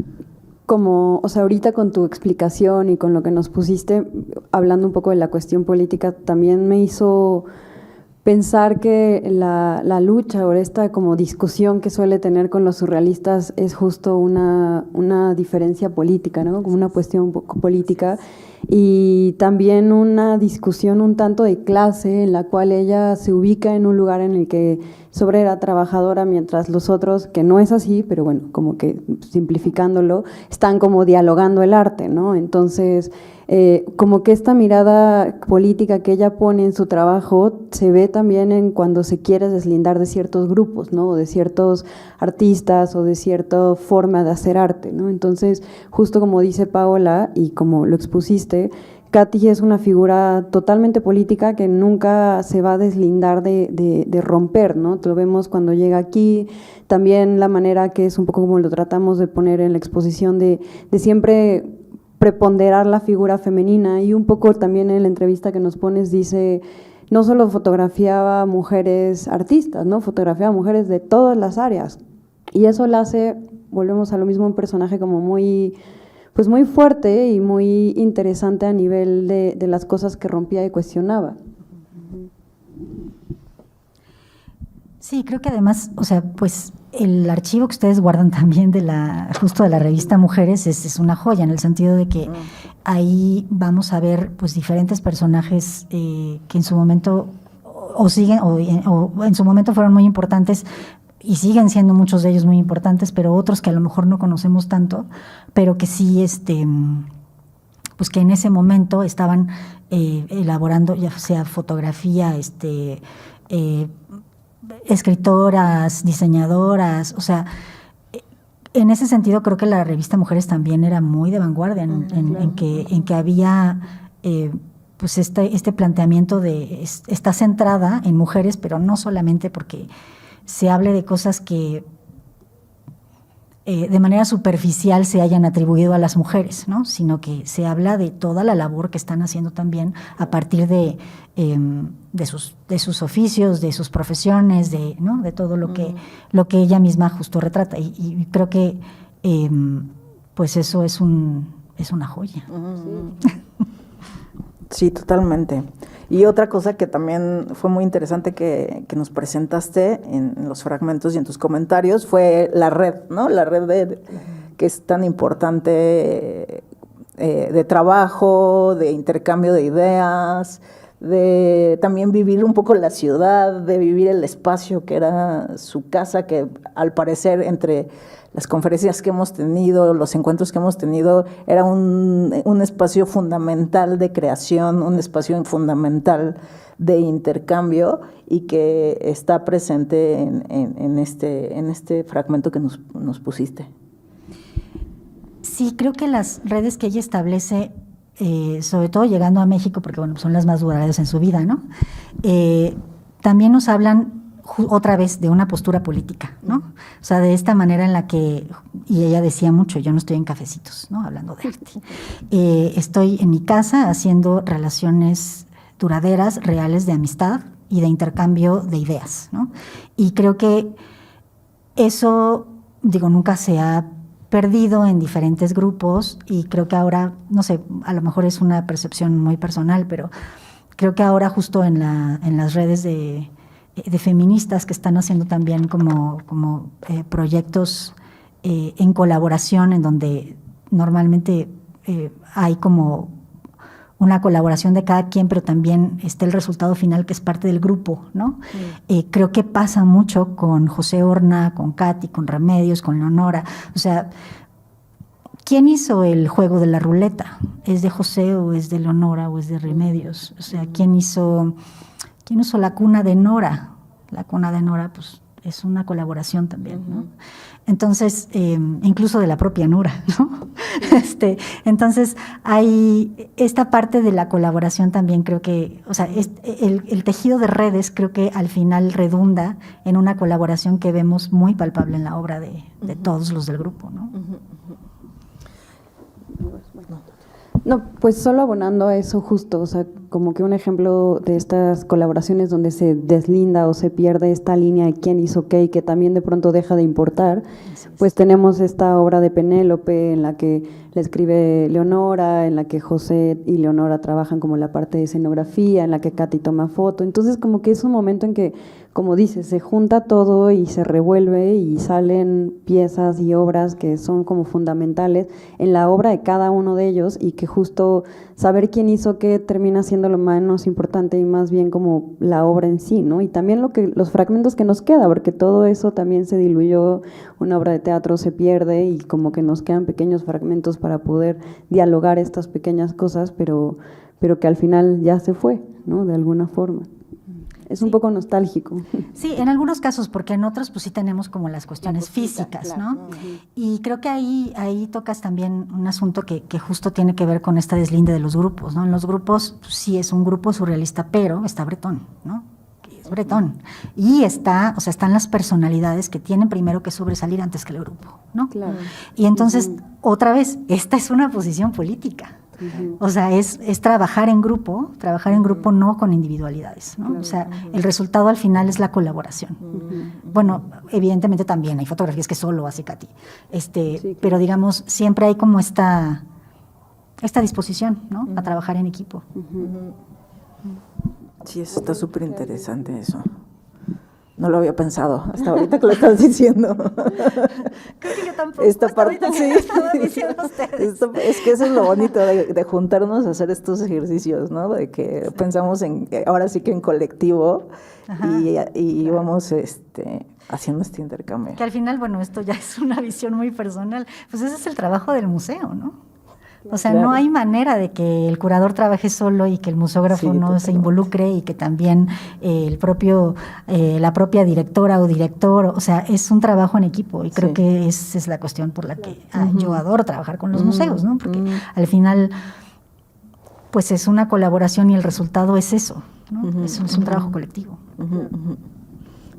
como, o sea, ahorita con tu explicación y con lo que nos pusiste, hablando un poco de la cuestión política, también me hizo pensar que la lucha o esta como discusión que suele tener con los surrealistas es justo una diferencia política, ¿no? Como una cuestión un poco política, y también una discusión un tanto de clase en la cual ella se ubica en un lugar en el que es obrera, trabajadora, mientras los otros, que no es así, pero bueno, como que simplificándolo, están como dialogando el arte, ¿no? Entonces, como que esta mirada política que ella pone en su trabajo se ve también en cuando se quiere deslindar de ciertos grupos, ¿no? O de ciertos artistas o de cierta forma de hacer arte, ¿no? Entonces, justo como dice Paola y como lo expusiste, Katy es una figura totalmente política que nunca se va a deslindar de romper, ¿no? Lo vemos cuando llega aquí, también la manera que es un poco como lo tratamos de poner en la exposición de siempre preponderar la figura femenina, y un poco también en la entrevista que nos pones dice, no solo fotografiaba mujeres artistas, ¿no? Fotografiaba mujeres de todas las áreas, y eso la hace, volvemos a lo mismo, un personaje como muy, pues muy fuerte y muy interesante a nivel de las cosas que rompía y cuestionaba. Sí, creo que además, o sea, pues el archivo que ustedes guardan también justo de la revista Mujeres es una joya, en el sentido de que ahí vamos a ver pues diferentes personajes que en su momento o siguen o en su momento fueron muy importantes y siguen siendo muchos de ellos muy importantes, pero otros que a lo mejor no conocemos tanto, pero que sí pues que en ese momento estaban elaborando ya sea fotografía, escritoras, diseñadoras, o sea, en ese sentido creo que la revista Mujeres también era muy de vanguardia en que había pues este planteamiento está centrada en mujeres, pero no solamente porque se hable de cosas que de manera superficial se hayan atribuido a las mujeres, ¿no? Sino que se habla de toda la labor que están haciendo también a partir de sus oficios, de sus profesiones, ¿no? De todo lo que ella misma justo retrata. Y creo que pues eso es una joya. Sí, totalmente. Y otra cosa que también fue muy interesante que nos presentaste en los fragmentos y en tus comentarios fue la red, ¿no? La red que es tan importante de trabajo, de intercambio de ideas, de también vivir un poco la ciudad, de vivir el espacio que era su casa, que al parecer entre las conferencias que hemos tenido, los encuentros que hemos tenido, era un espacio fundamental de creación, un espacio fundamental de intercambio, y que está presente en este fragmento que nos pusiste. Sí, creo que las redes que ella establece, sobre todo llegando a México, porque bueno, son las más duraderas en su vida, ¿no? También nos hablan otra vez de una postura política, ¿no? O sea, de esta manera en la que, y ella decía mucho, yo no estoy en cafecitos, ¿no? Hablando de arte. Estoy en mi casa haciendo relaciones duraderas, reales, de amistad y de intercambio de ideas, ¿no? Y creo que eso, nunca se ha perdido en diferentes grupos, y creo que ahora, no sé, a lo mejor es una percepción muy personal, pero creo que ahora justo en las redes de feministas que están haciendo también como proyectos en colaboración, en donde normalmente hay como una colaboración de cada quien, pero también está el resultado final que es parte del grupo, ¿no? Creo que pasa mucho con José Horna, con Katy, con Remedios, con Leonora. O sea, ¿quién hizo el juego de la ruleta? ¿Es de José o es de Leonora o es de Remedios? O sea, ¿quién hizo la cuna de Nora? La cuna de Nora, pues, es una colaboración también, ¿no? Entonces, incluso de la propia Nora, ¿no? Entonces, hay esta parte de la colaboración también, creo que, o sea, el tejido de redes creo que al final redunda en una colaboración que vemos muy palpable en la obra de todos los del grupo, ¿no? No, pues solo abonando a eso justo, o sea, como que un ejemplo de estas colaboraciones donde se deslinda o se pierde esta línea de quién hizo qué y que también de pronto deja de importar, pues tenemos esta obra de Penélope en la que le escribe Leonora, en la que José y Leonora trabajan como la parte de escenografía, en la que Katy toma foto. Entonces como que es un momento en que, como dices, se junta todo y se revuelve y salen piezas y obras que son como fundamentales en la obra de cada uno de ellos, y que justo saber quién hizo qué termina siendo lo menos importante y más bien como la obra en sí, ¿no? Y también los fragmentos que nos queda, porque todo eso también se diluyó, una obra de teatro se pierde y como que nos quedan pequeños fragmentos para poder dialogar estas pequeñas cosas, pero que al final ya se fue, ¿no? De alguna forma. Es un poco nostálgico. Sí, en algunos casos, porque en otros pues sí tenemos como las cuestiones físicas, claro. ¿no? Y creo que ahí tocas también un asunto que justo tiene que ver con esta deslinde de los grupos, ¿no? En los grupos, pues, sí es un grupo surrealista, pero está Bretón, ¿no? Es Bretón. Y están las personalidades que tienen primero que sobresalir antes que el grupo, ¿no? Claro. Y entonces, otra vez, esta es una posición política. O sea, es trabajar en grupo no con individualidades, ¿no? Claro. O sea, el resultado al final es la colaboración. Bueno, evidentemente también hay fotografías que solo hace Katy, pero digamos, siempre hay como esta disposición, ¿no? A trabajar en equipo. Sí, eso está súper interesante eso. No lo había pensado hasta ahorita que lo estás diciendo. Creo que yo tampoco. Esta parte, sí. Diciendo ustedes. Es que eso es lo bonito de juntarnos a hacer estos ejercicios, ¿no? De que pensamos ahora sí que en colectivo. Ajá, y claro, vamos haciendo este intercambio. Que al final, bueno, esto ya es una visión muy personal. Pues ese es el trabajo del museo, ¿no? O sea, claro, no hay manera de que el curador trabaje solo y que el museógrafo no se involucre, y que también la propia directora o director, o sea, es un trabajo en equipo, y creo que esa es la cuestión por la que yo adoro trabajar con los museos, ¿no? Porque al final, pues es una colaboración y el resultado es eso, ¿no? Es un trabajo colectivo.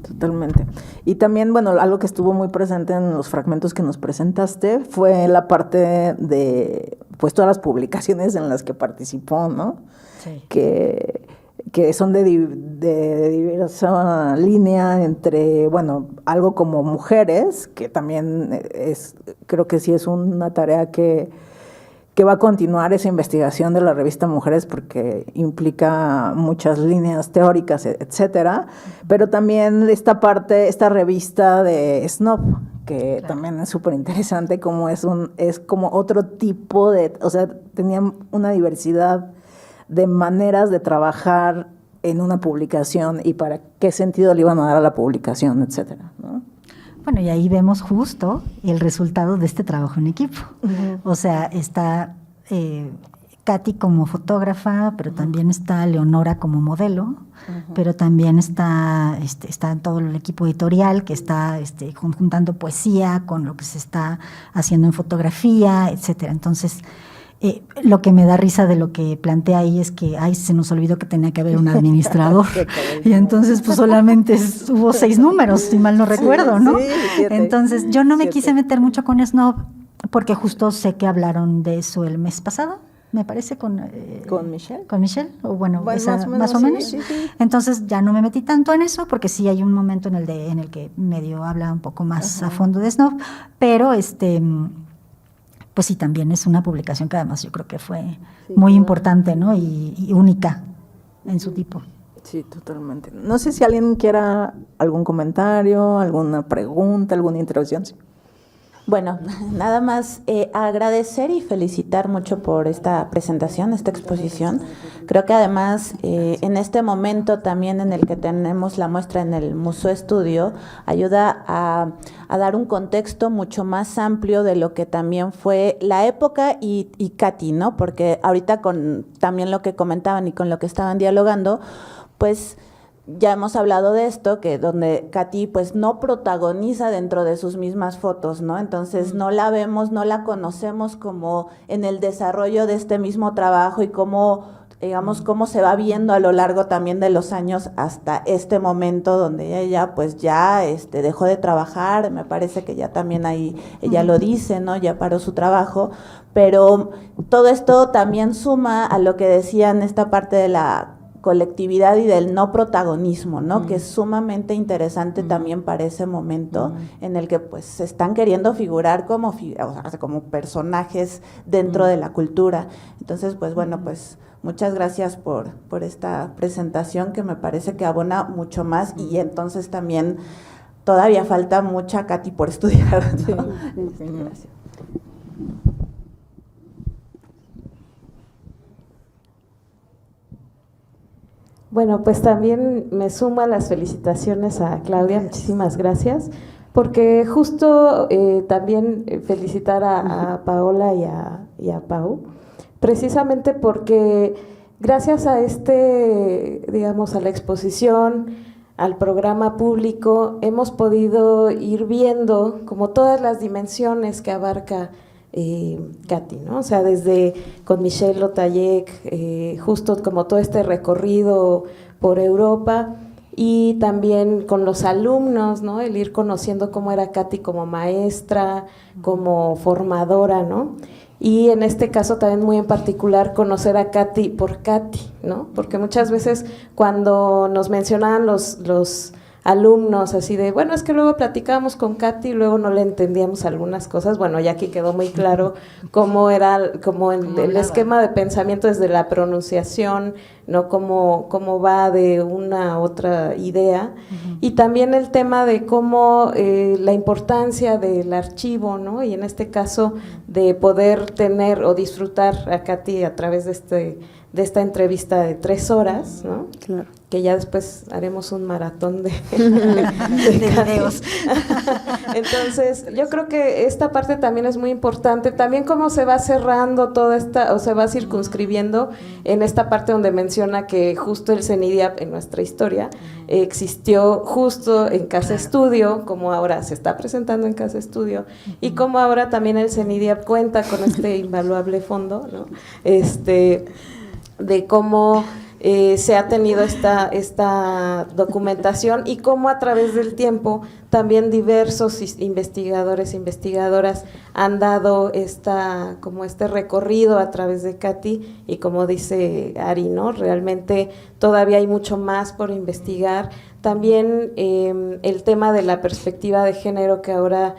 Totalmente. Y también, bueno, algo que estuvo muy presente en los fragmentos que nos presentaste fue la parte de, pues, todas las publicaciones en las que participó, ¿no? Sí. Que son de diversa línea entre, bueno, algo como mujeres, que también creo que sí es una tarea que va a continuar esa investigación de la revista Mujeres, porque implica muchas líneas teóricas, etcétera, pero también esta revista de Snob, que también es súper interesante, como es como otro tipo de, o sea, tenían una diversidad de maneras de trabajar en una publicación y para qué sentido le iban a dar a la publicación, etcétera, ¿no? Bueno, y ahí vemos justo el resultado de este trabajo en equipo. O sea, está Katy como fotógrafa, pero también está Leonora como modelo, pero también está todo el equipo editorial que está juntando poesía con lo que se está haciendo en fotografía, etcétera. Entonces, lo que me da risa de lo que plantea ahí es que se nos olvidó que tenía que haber un administrador. Y entonces pues solamente hubo 6 números, si mal no recuerdo, ¿no? Sí, entonces yo no me quise meter mucho con Snob, porque justo sé que hablaron de eso el mes pasado, me parece, con Michelle. Con Michelle, o bueno más o menos. Sí. Entonces ya no me metí tanto en eso, porque sí hay un momento en el que medio habla un poco más a fondo de Snob, pero pues sí, también es una publicación que además yo creo que fue muy importante, ¿no? Y única en su tipo. Sí, totalmente. No sé si alguien quiera algún comentario, alguna pregunta, alguna intervención. Sí. Bueno, nada más agradecer y felicitar mucho por esta presentación, esta exposición. Creo que además en este momento también en el que tenemos la muestra en el Museo Estudio, ayuda a dar un contexto mucho más amplio de lo que también fue la época y Katy, ¿no? Porque ahorita con también lo que comentaban y con lo que estaban dialogando, pues ya hemos hablado de esto, que donde Katy pues no protagoniza dentro de sus mismas fotos, ¿no? Entonces no la vemos, no la conocemos como en el desarrollo de este mismo trabajo y cómo digamos, cómo se va viendo a lo largo también de los años hasta este momento donde ella pues ya dejó de trabajar, me parece que ya también ahí ella lo dice, ¿no? Ya paró su trabajo, pero todo esto también suma a lo que decían esta parte de la colectividad y del no protagonismo, ¿no? Que es sumamente interesante también para ese momento en el que pues se están queriendo figurar como, como personajes dentro de la cultura. Entonces, pues bueno, pues muchas gracias por esta presentación que me parece que abona mucho más y entonces también todavía falta mucha Katy por estudiar, ¿no? Sí, gracias. Bueno, pues también me sumo a las felicitaciones a Claudia, muchísimas gracias, porque justo también felicitar a Paola y a Pau, precisamente porque gracias a digamos, a la exposición, al programa público, hemos podido ir viendo como todas las dimensiones que abarca Katy, ¿no? O sea, desde con Michelle Lotayec, justo como todo este recorrido por Europa y también con los alumnos, ¿no? El ir conociendo cómo era Katy como maestra, como formadora, ¿no? Y en este caso también muy en particular conocer a Katy por Katy, ¿no? Porque muchas veces cuando nos mencionaban los alumnos así de, bueno, es que luego platicábamos con Katy y luego no le entendíamos algunas cosas. Bueno, ya aquí quedó muy claro cómo era, como el esquema de pensamiento desde la pronunciación, ¿no? Cómo va de una a otra idea. Y también el tema de cómo la importancia del archivo, ¿no? Y en este caso de poder tener o disfrutar a Katy a través de esta entrevista de 3 horas, ¿no? Claro. Que ya después haremos un maratón de videos. Entonces, yo creo que esta parte también es muy importante, también cómo se va cerrando toda esta, o se va circunscribiendo en esta parte donde menciona que justo el CENIDIAP en nuestra historia existió justo en Casa Estudio, como ahora se está presentando en Casa Estudio, y como ahora también el CENIDIAP cuenta con este invaluable fondo, ¿no? De cómo se ha tenido esta documentación y cómo a través del tiempo también diversos investigadores e investigadoras han dado como este recorrido a través de Katy y como dice Ari, ¿no? Realmente todavía hay mucho más por investigar. También el tema de la perspectiva de género que ahora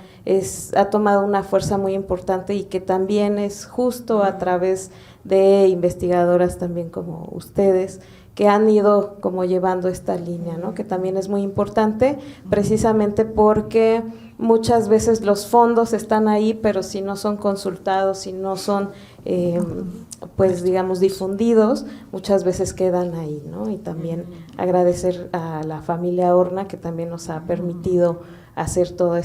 ha tomado una fuerza muy importante y que también es justo a través de investigadoras también como ustedes, que han ido como llevando esta línea, ¿no? Que también es muy importante, precisamente porque muchas veces los fondos están ahí, pero si no son consultados, si no son, pues digamos, difundidos, muchas veces quedan ahí, ¿no? Y también agradecer a la familia Horna, que también nos ha permitido hacer todo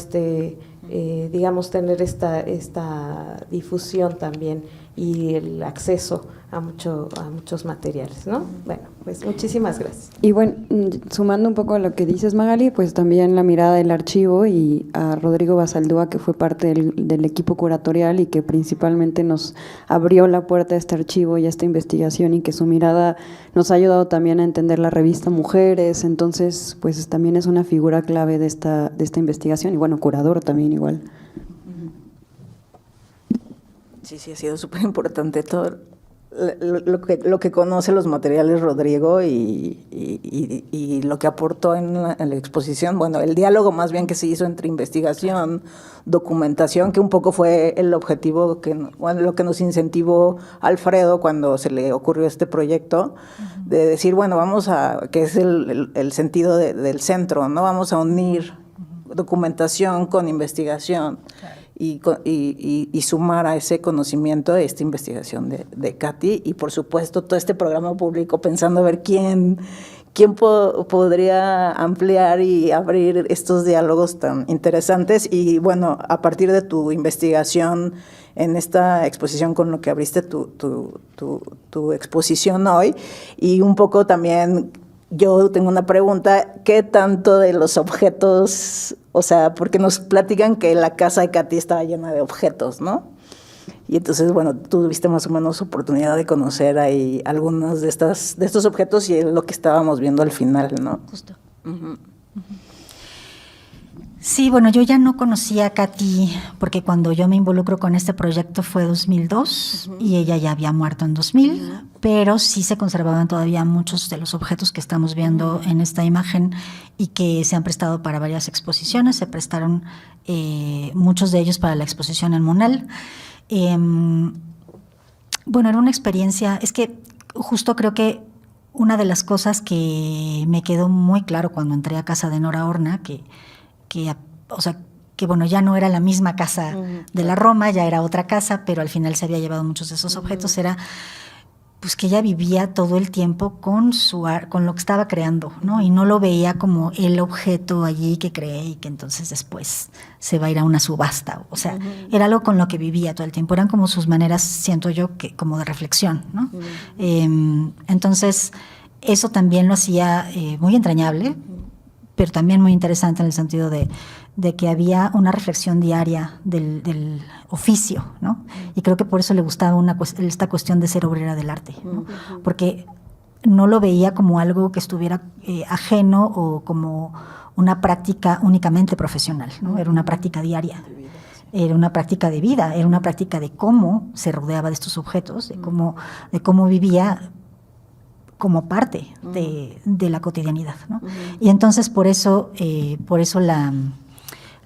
digamos, tener esta difusión también y el acceso a muchos materiales, ¿no? Bueno, pues muchísimas gracias. Y bueno, sumando un poco a lo que dices, Magali, pues también la mirada del archivo y a Rodrigo Basaldúa, que fue parte del equipo curatorial y que principalmente nos abrió la puerta a este archivo y a esta investigación, y que su mirada nos ha ayudado también a entender la revista Mujeres. Entonces, pues también es una figura clave de esta investigación, y bueno, curador también igual. Sí, ha sido súper importante todo lo que conoce los materiales Rodrigo y lo que aportó en la exposición. Bueno, el diálogo más bien que se hizo entre investigación, documentación, que un poco fue el objetivo, lo que nos incentivó Alfredo cuando se le ocurrió este proyecto, de decir, bueno, que es el sentido del centro, ¿no? Vamos a unir documentación con investigación. Claro. Y sumar a ese conocimiento esta investigación de Katy, y por supuesto todo este programa público pensando a ver quién podría ampliar y abrir estos diálogos tan interesantes. Y bueno, a partir de tu investigación en esta exposición con lo que abriste tu exposición hoy, y un poco también yo tengo una pregunta: ¿qué tanto de los objetos, o sea, porque nos platican que la casa de Katy estaba llena de objetos, ¿no? Y entonces, bueno, tú tuviste más o menos oportunidad de conocer ahí algunos de estos objetos y es lo que estábamos viendo al final, ¿no? Justo. Sí, bueno, yo ya no conocía a Katy porque cuando yo me involucro con este proyecto fue 2002 y ella ya había muerto en 2000, pero sí se conservaban todavía muchos de los objetos que estamos viendo en esta imagen y que se han prestado para varias exposiciones. Se prestaron muchos de ellos para la exposición en Munal. Bueno, era una experiencia, es que justo creo que una de las cosas que me quedó muy claro cuando entré a casa de Nora Horna, o sea, que bueno, ya no era la misma casa de la Roma, ya era otra casa, pero al final se había llevado muchos de esos objetos, era pues que ella vivía todo el tiempo con lo que estaba creando, ¿no? Y no lo veía como el objeto allí que creé y que entonces después se va a ir a una subasta. O sea, era algo con lo que vivía todo el tiempo. Eran como sus maneras, siento yo, que como de reflexión, ¿no? Entonces, eso también lo hacía muy entrañable, pero también muy interesante en el sentido de que había una reflexión diaria del oficio, ¿no? Y creo que por eso le gustaba esta cuestión de ser obrera del arte, ¿no? Porque no lo veía como algo que estuviera ajeno o como una práctica únicamente profesional, ¿no? Era una práctica diaria, era una práctica de vida, era una práctica de cómo se rodeaba de estos objetos, de cómo vivía como parte de la cotidianidad, ¿no? Y entonces por eso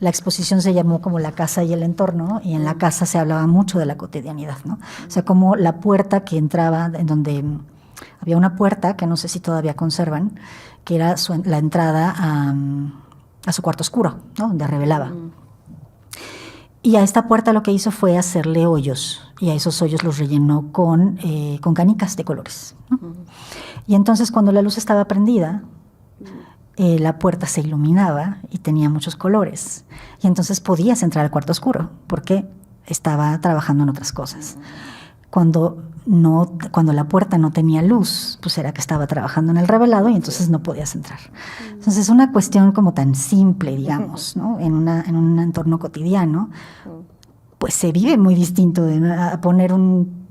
la exposición se llamó como La casa y el entorno, y en la casa se hablaba mucho de la cotidianidad, ¿no? O sea, como la puerta que entraba, en donde había una puerta que no sé si todavía conservan, que era la entrada a su cuarto oscuro, ¿no? Donde revelaba. Y a esta puerta lo que hizo fue hacerle hoyos, y a esos hoyos los rellenó con canicas de colores, ¿no? Y entonces cuando la luz estaba prendida, la puerta se iluminaba y tenía muchos colores. Y entonces podías entrar al cuarto oscuro porque estaba trabajando en otras cosas. Cuando la puerta no tenía luz, pues era que estaba trabajando en el revelado y entonces no podías entrar. Entonces es una cuestión como tan simple, digamos, ¿no? En un entorno cotidiano, pues se vive muy distinto a poner un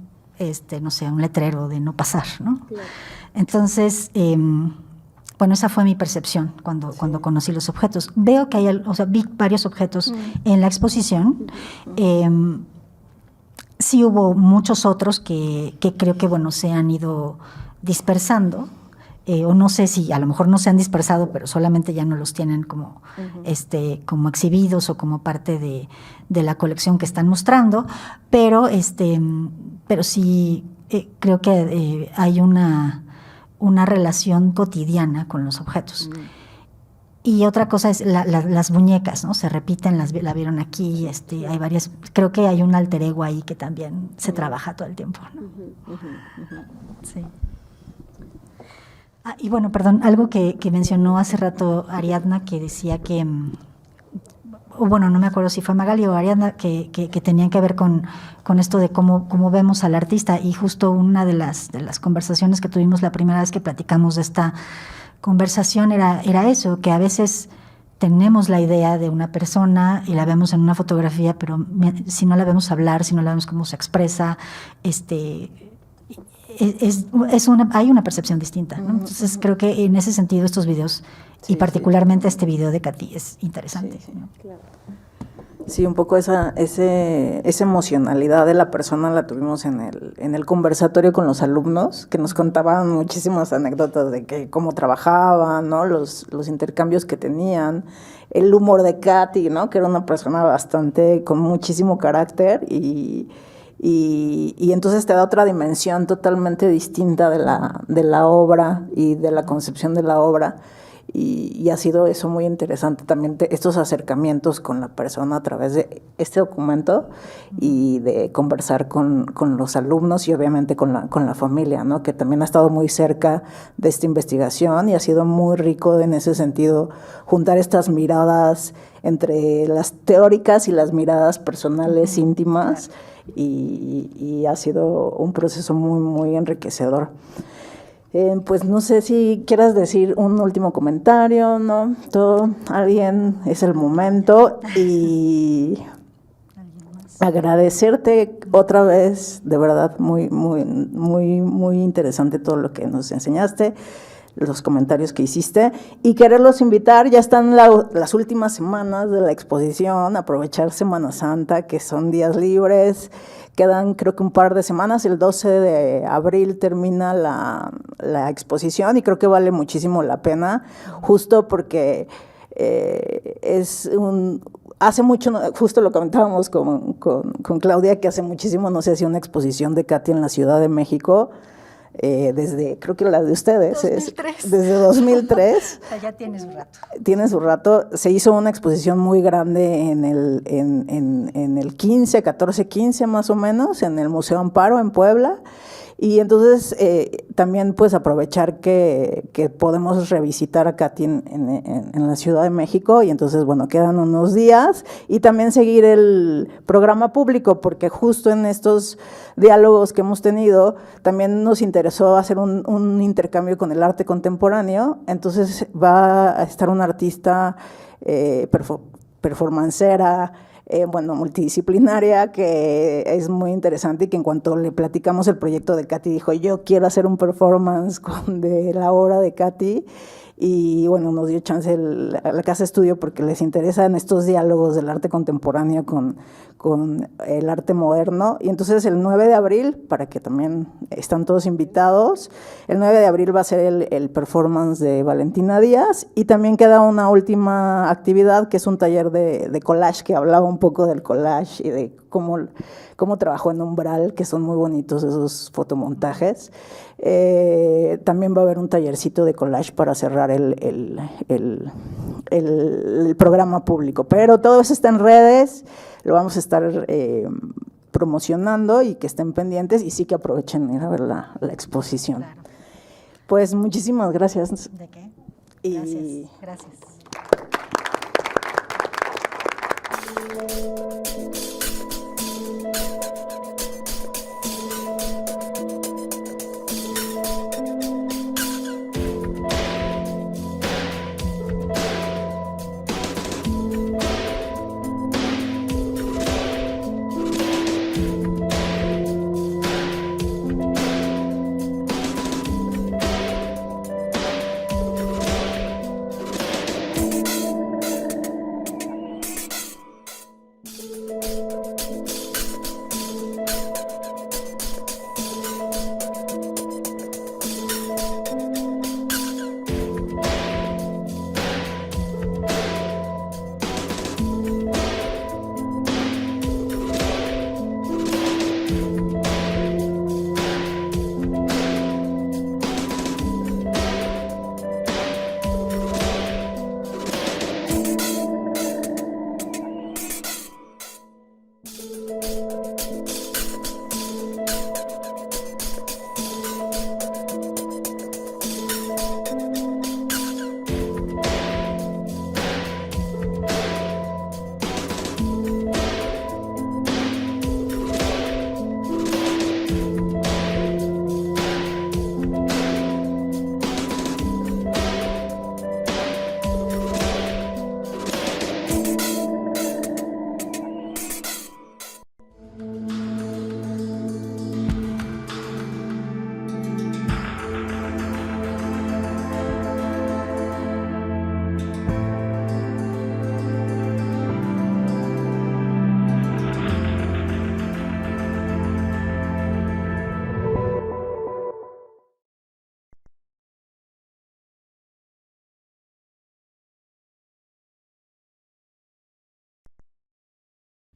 letrero de no pasar, ¿no? Claro. Entonces, bueno, esa fue mi percepción cuando conocí los objetos. Veo que vi varios objetos en la exposición. Sí hubo muchos otros que creo que, bueno, se han ido dispersando, o no sé si a lo mejor no se han dispersado, pero solamente ya no los tienen como, como exhibidos o como parte de la colección que están mostrando, pero sí creo que hay una relación cotidiana con los objetos. Y otra cosa es las muñecas, ¿no? Se repiten, la vieron aquí, hay varias, creo que hay un alter ego ahí que también se trabaja todo el tiempo, ¿no? Sí. Y bueno, perdón, algo que mencionó hace rato Ariadna, que decía que, bueno, no me acuerdo si fue Magali o Ariadna, que tenían que ver con esto de cómo vemos al artista, y justo una de las conversaciones que tuvimos la primera vez que platicamos de esta conversación era eso, que a veces tenemos la idea de una persona y la vemos en una fotografía, pero si no la vemos hablar, si no la vemos cómo se expresa, hay una percepción distinta, ¿no? Entonces creo que en ese sentido estos videos, y particularmente este video de Katy, es interesante. Sí, ¿no? Claro. Sí, un poco esa emocionalidad de la persona la tuvimos en el conversatorio con los alumnos, que nos contaban muchísimas anécdotas de cómo trabajaban, ¿no? Los intercambios que tenían, el humor de Katy, ¿no? Que era una persona con muchísimo carácter y entonces te da otra dimensión totalmente distinta de la obra y de la concepción de la obra. Y ha sido eso muy interesante también, estos acercamientos con la persona a través de este documento y de conversar con los alumnos y obviamente con la familia, ¿no? Que también ha estado muy cerca de esta investigación y ha sido muy rico en ese sentido juntar estas miradas entre las teóricas y las miradas personales íntimas, y ha sido un proceso muy, muy enriquecedor. Pues no sé si quieras decir un último comentario, ¿no? Alguien, es el momento. Y agradecerte otra vez, de verdad, muy interesante todo lo que nos enseñaste, los comentarios que hiciste, y quererlos invitar. Ya están las últimas semanas de la exposición, aprovechar Semana Santa, que son días libres. Quedan creo que un par de semanas, el 12 de abril termina la exposición, y creo que vale muchísimo la pena, justo porque hace mucho, justo lo comentábamos con Claudia, que hace muchísimo no se hacía una exposición de Katy en la Ciudad de México, desde, creo que la de ustedes, 2003. Desde 2003. O sea, ya tiene su rato. Tiene su rato. Se hizo una exposición muy grande en el 14-15 más o menos, en el Museo Amparo en Puebla. Y entonces también pues aprovechar que podemos revisitar a Katy en la Ciudad de México, y entonces bueno, quedan unos días, y también seguir el programa público, porque justo en estos diálogos que hemos tenido también nos interesó hacer un intercambio con el arte contemporáneo. Entonces va a estar una artista performancera, multidisciplinaria, que es muy interesante, y que en cuanto le platicamos el proyecto de Katy dijo, yo quiero hacer un performance de la obra de Katy, y bueno, nos dio chance a la Casa Estudio, porque les interesan estos diálogos del arte contemporáneo con el arte moderno. Y entonces el 9 de abril, para que también están todos invitados, el 9 de abril va a ser el performance de Valentina Díaz, y también queda una última actividad, que es un taller de collage, que hablaba un poco del collage y de cómo trabajó en Umbral, que son muy bonitos esos fotomontajes. También va a haber un tallercito de collage para cerrar el programa público, pero todo eso está en redes, lo vamos a estar promocionando, y que estén pendientes, y sí que aprovechen ir a ver la exposición. Claro. Pues muchísimas gracias. ¿De qué? Y Gracias.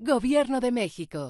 Gobierno de México.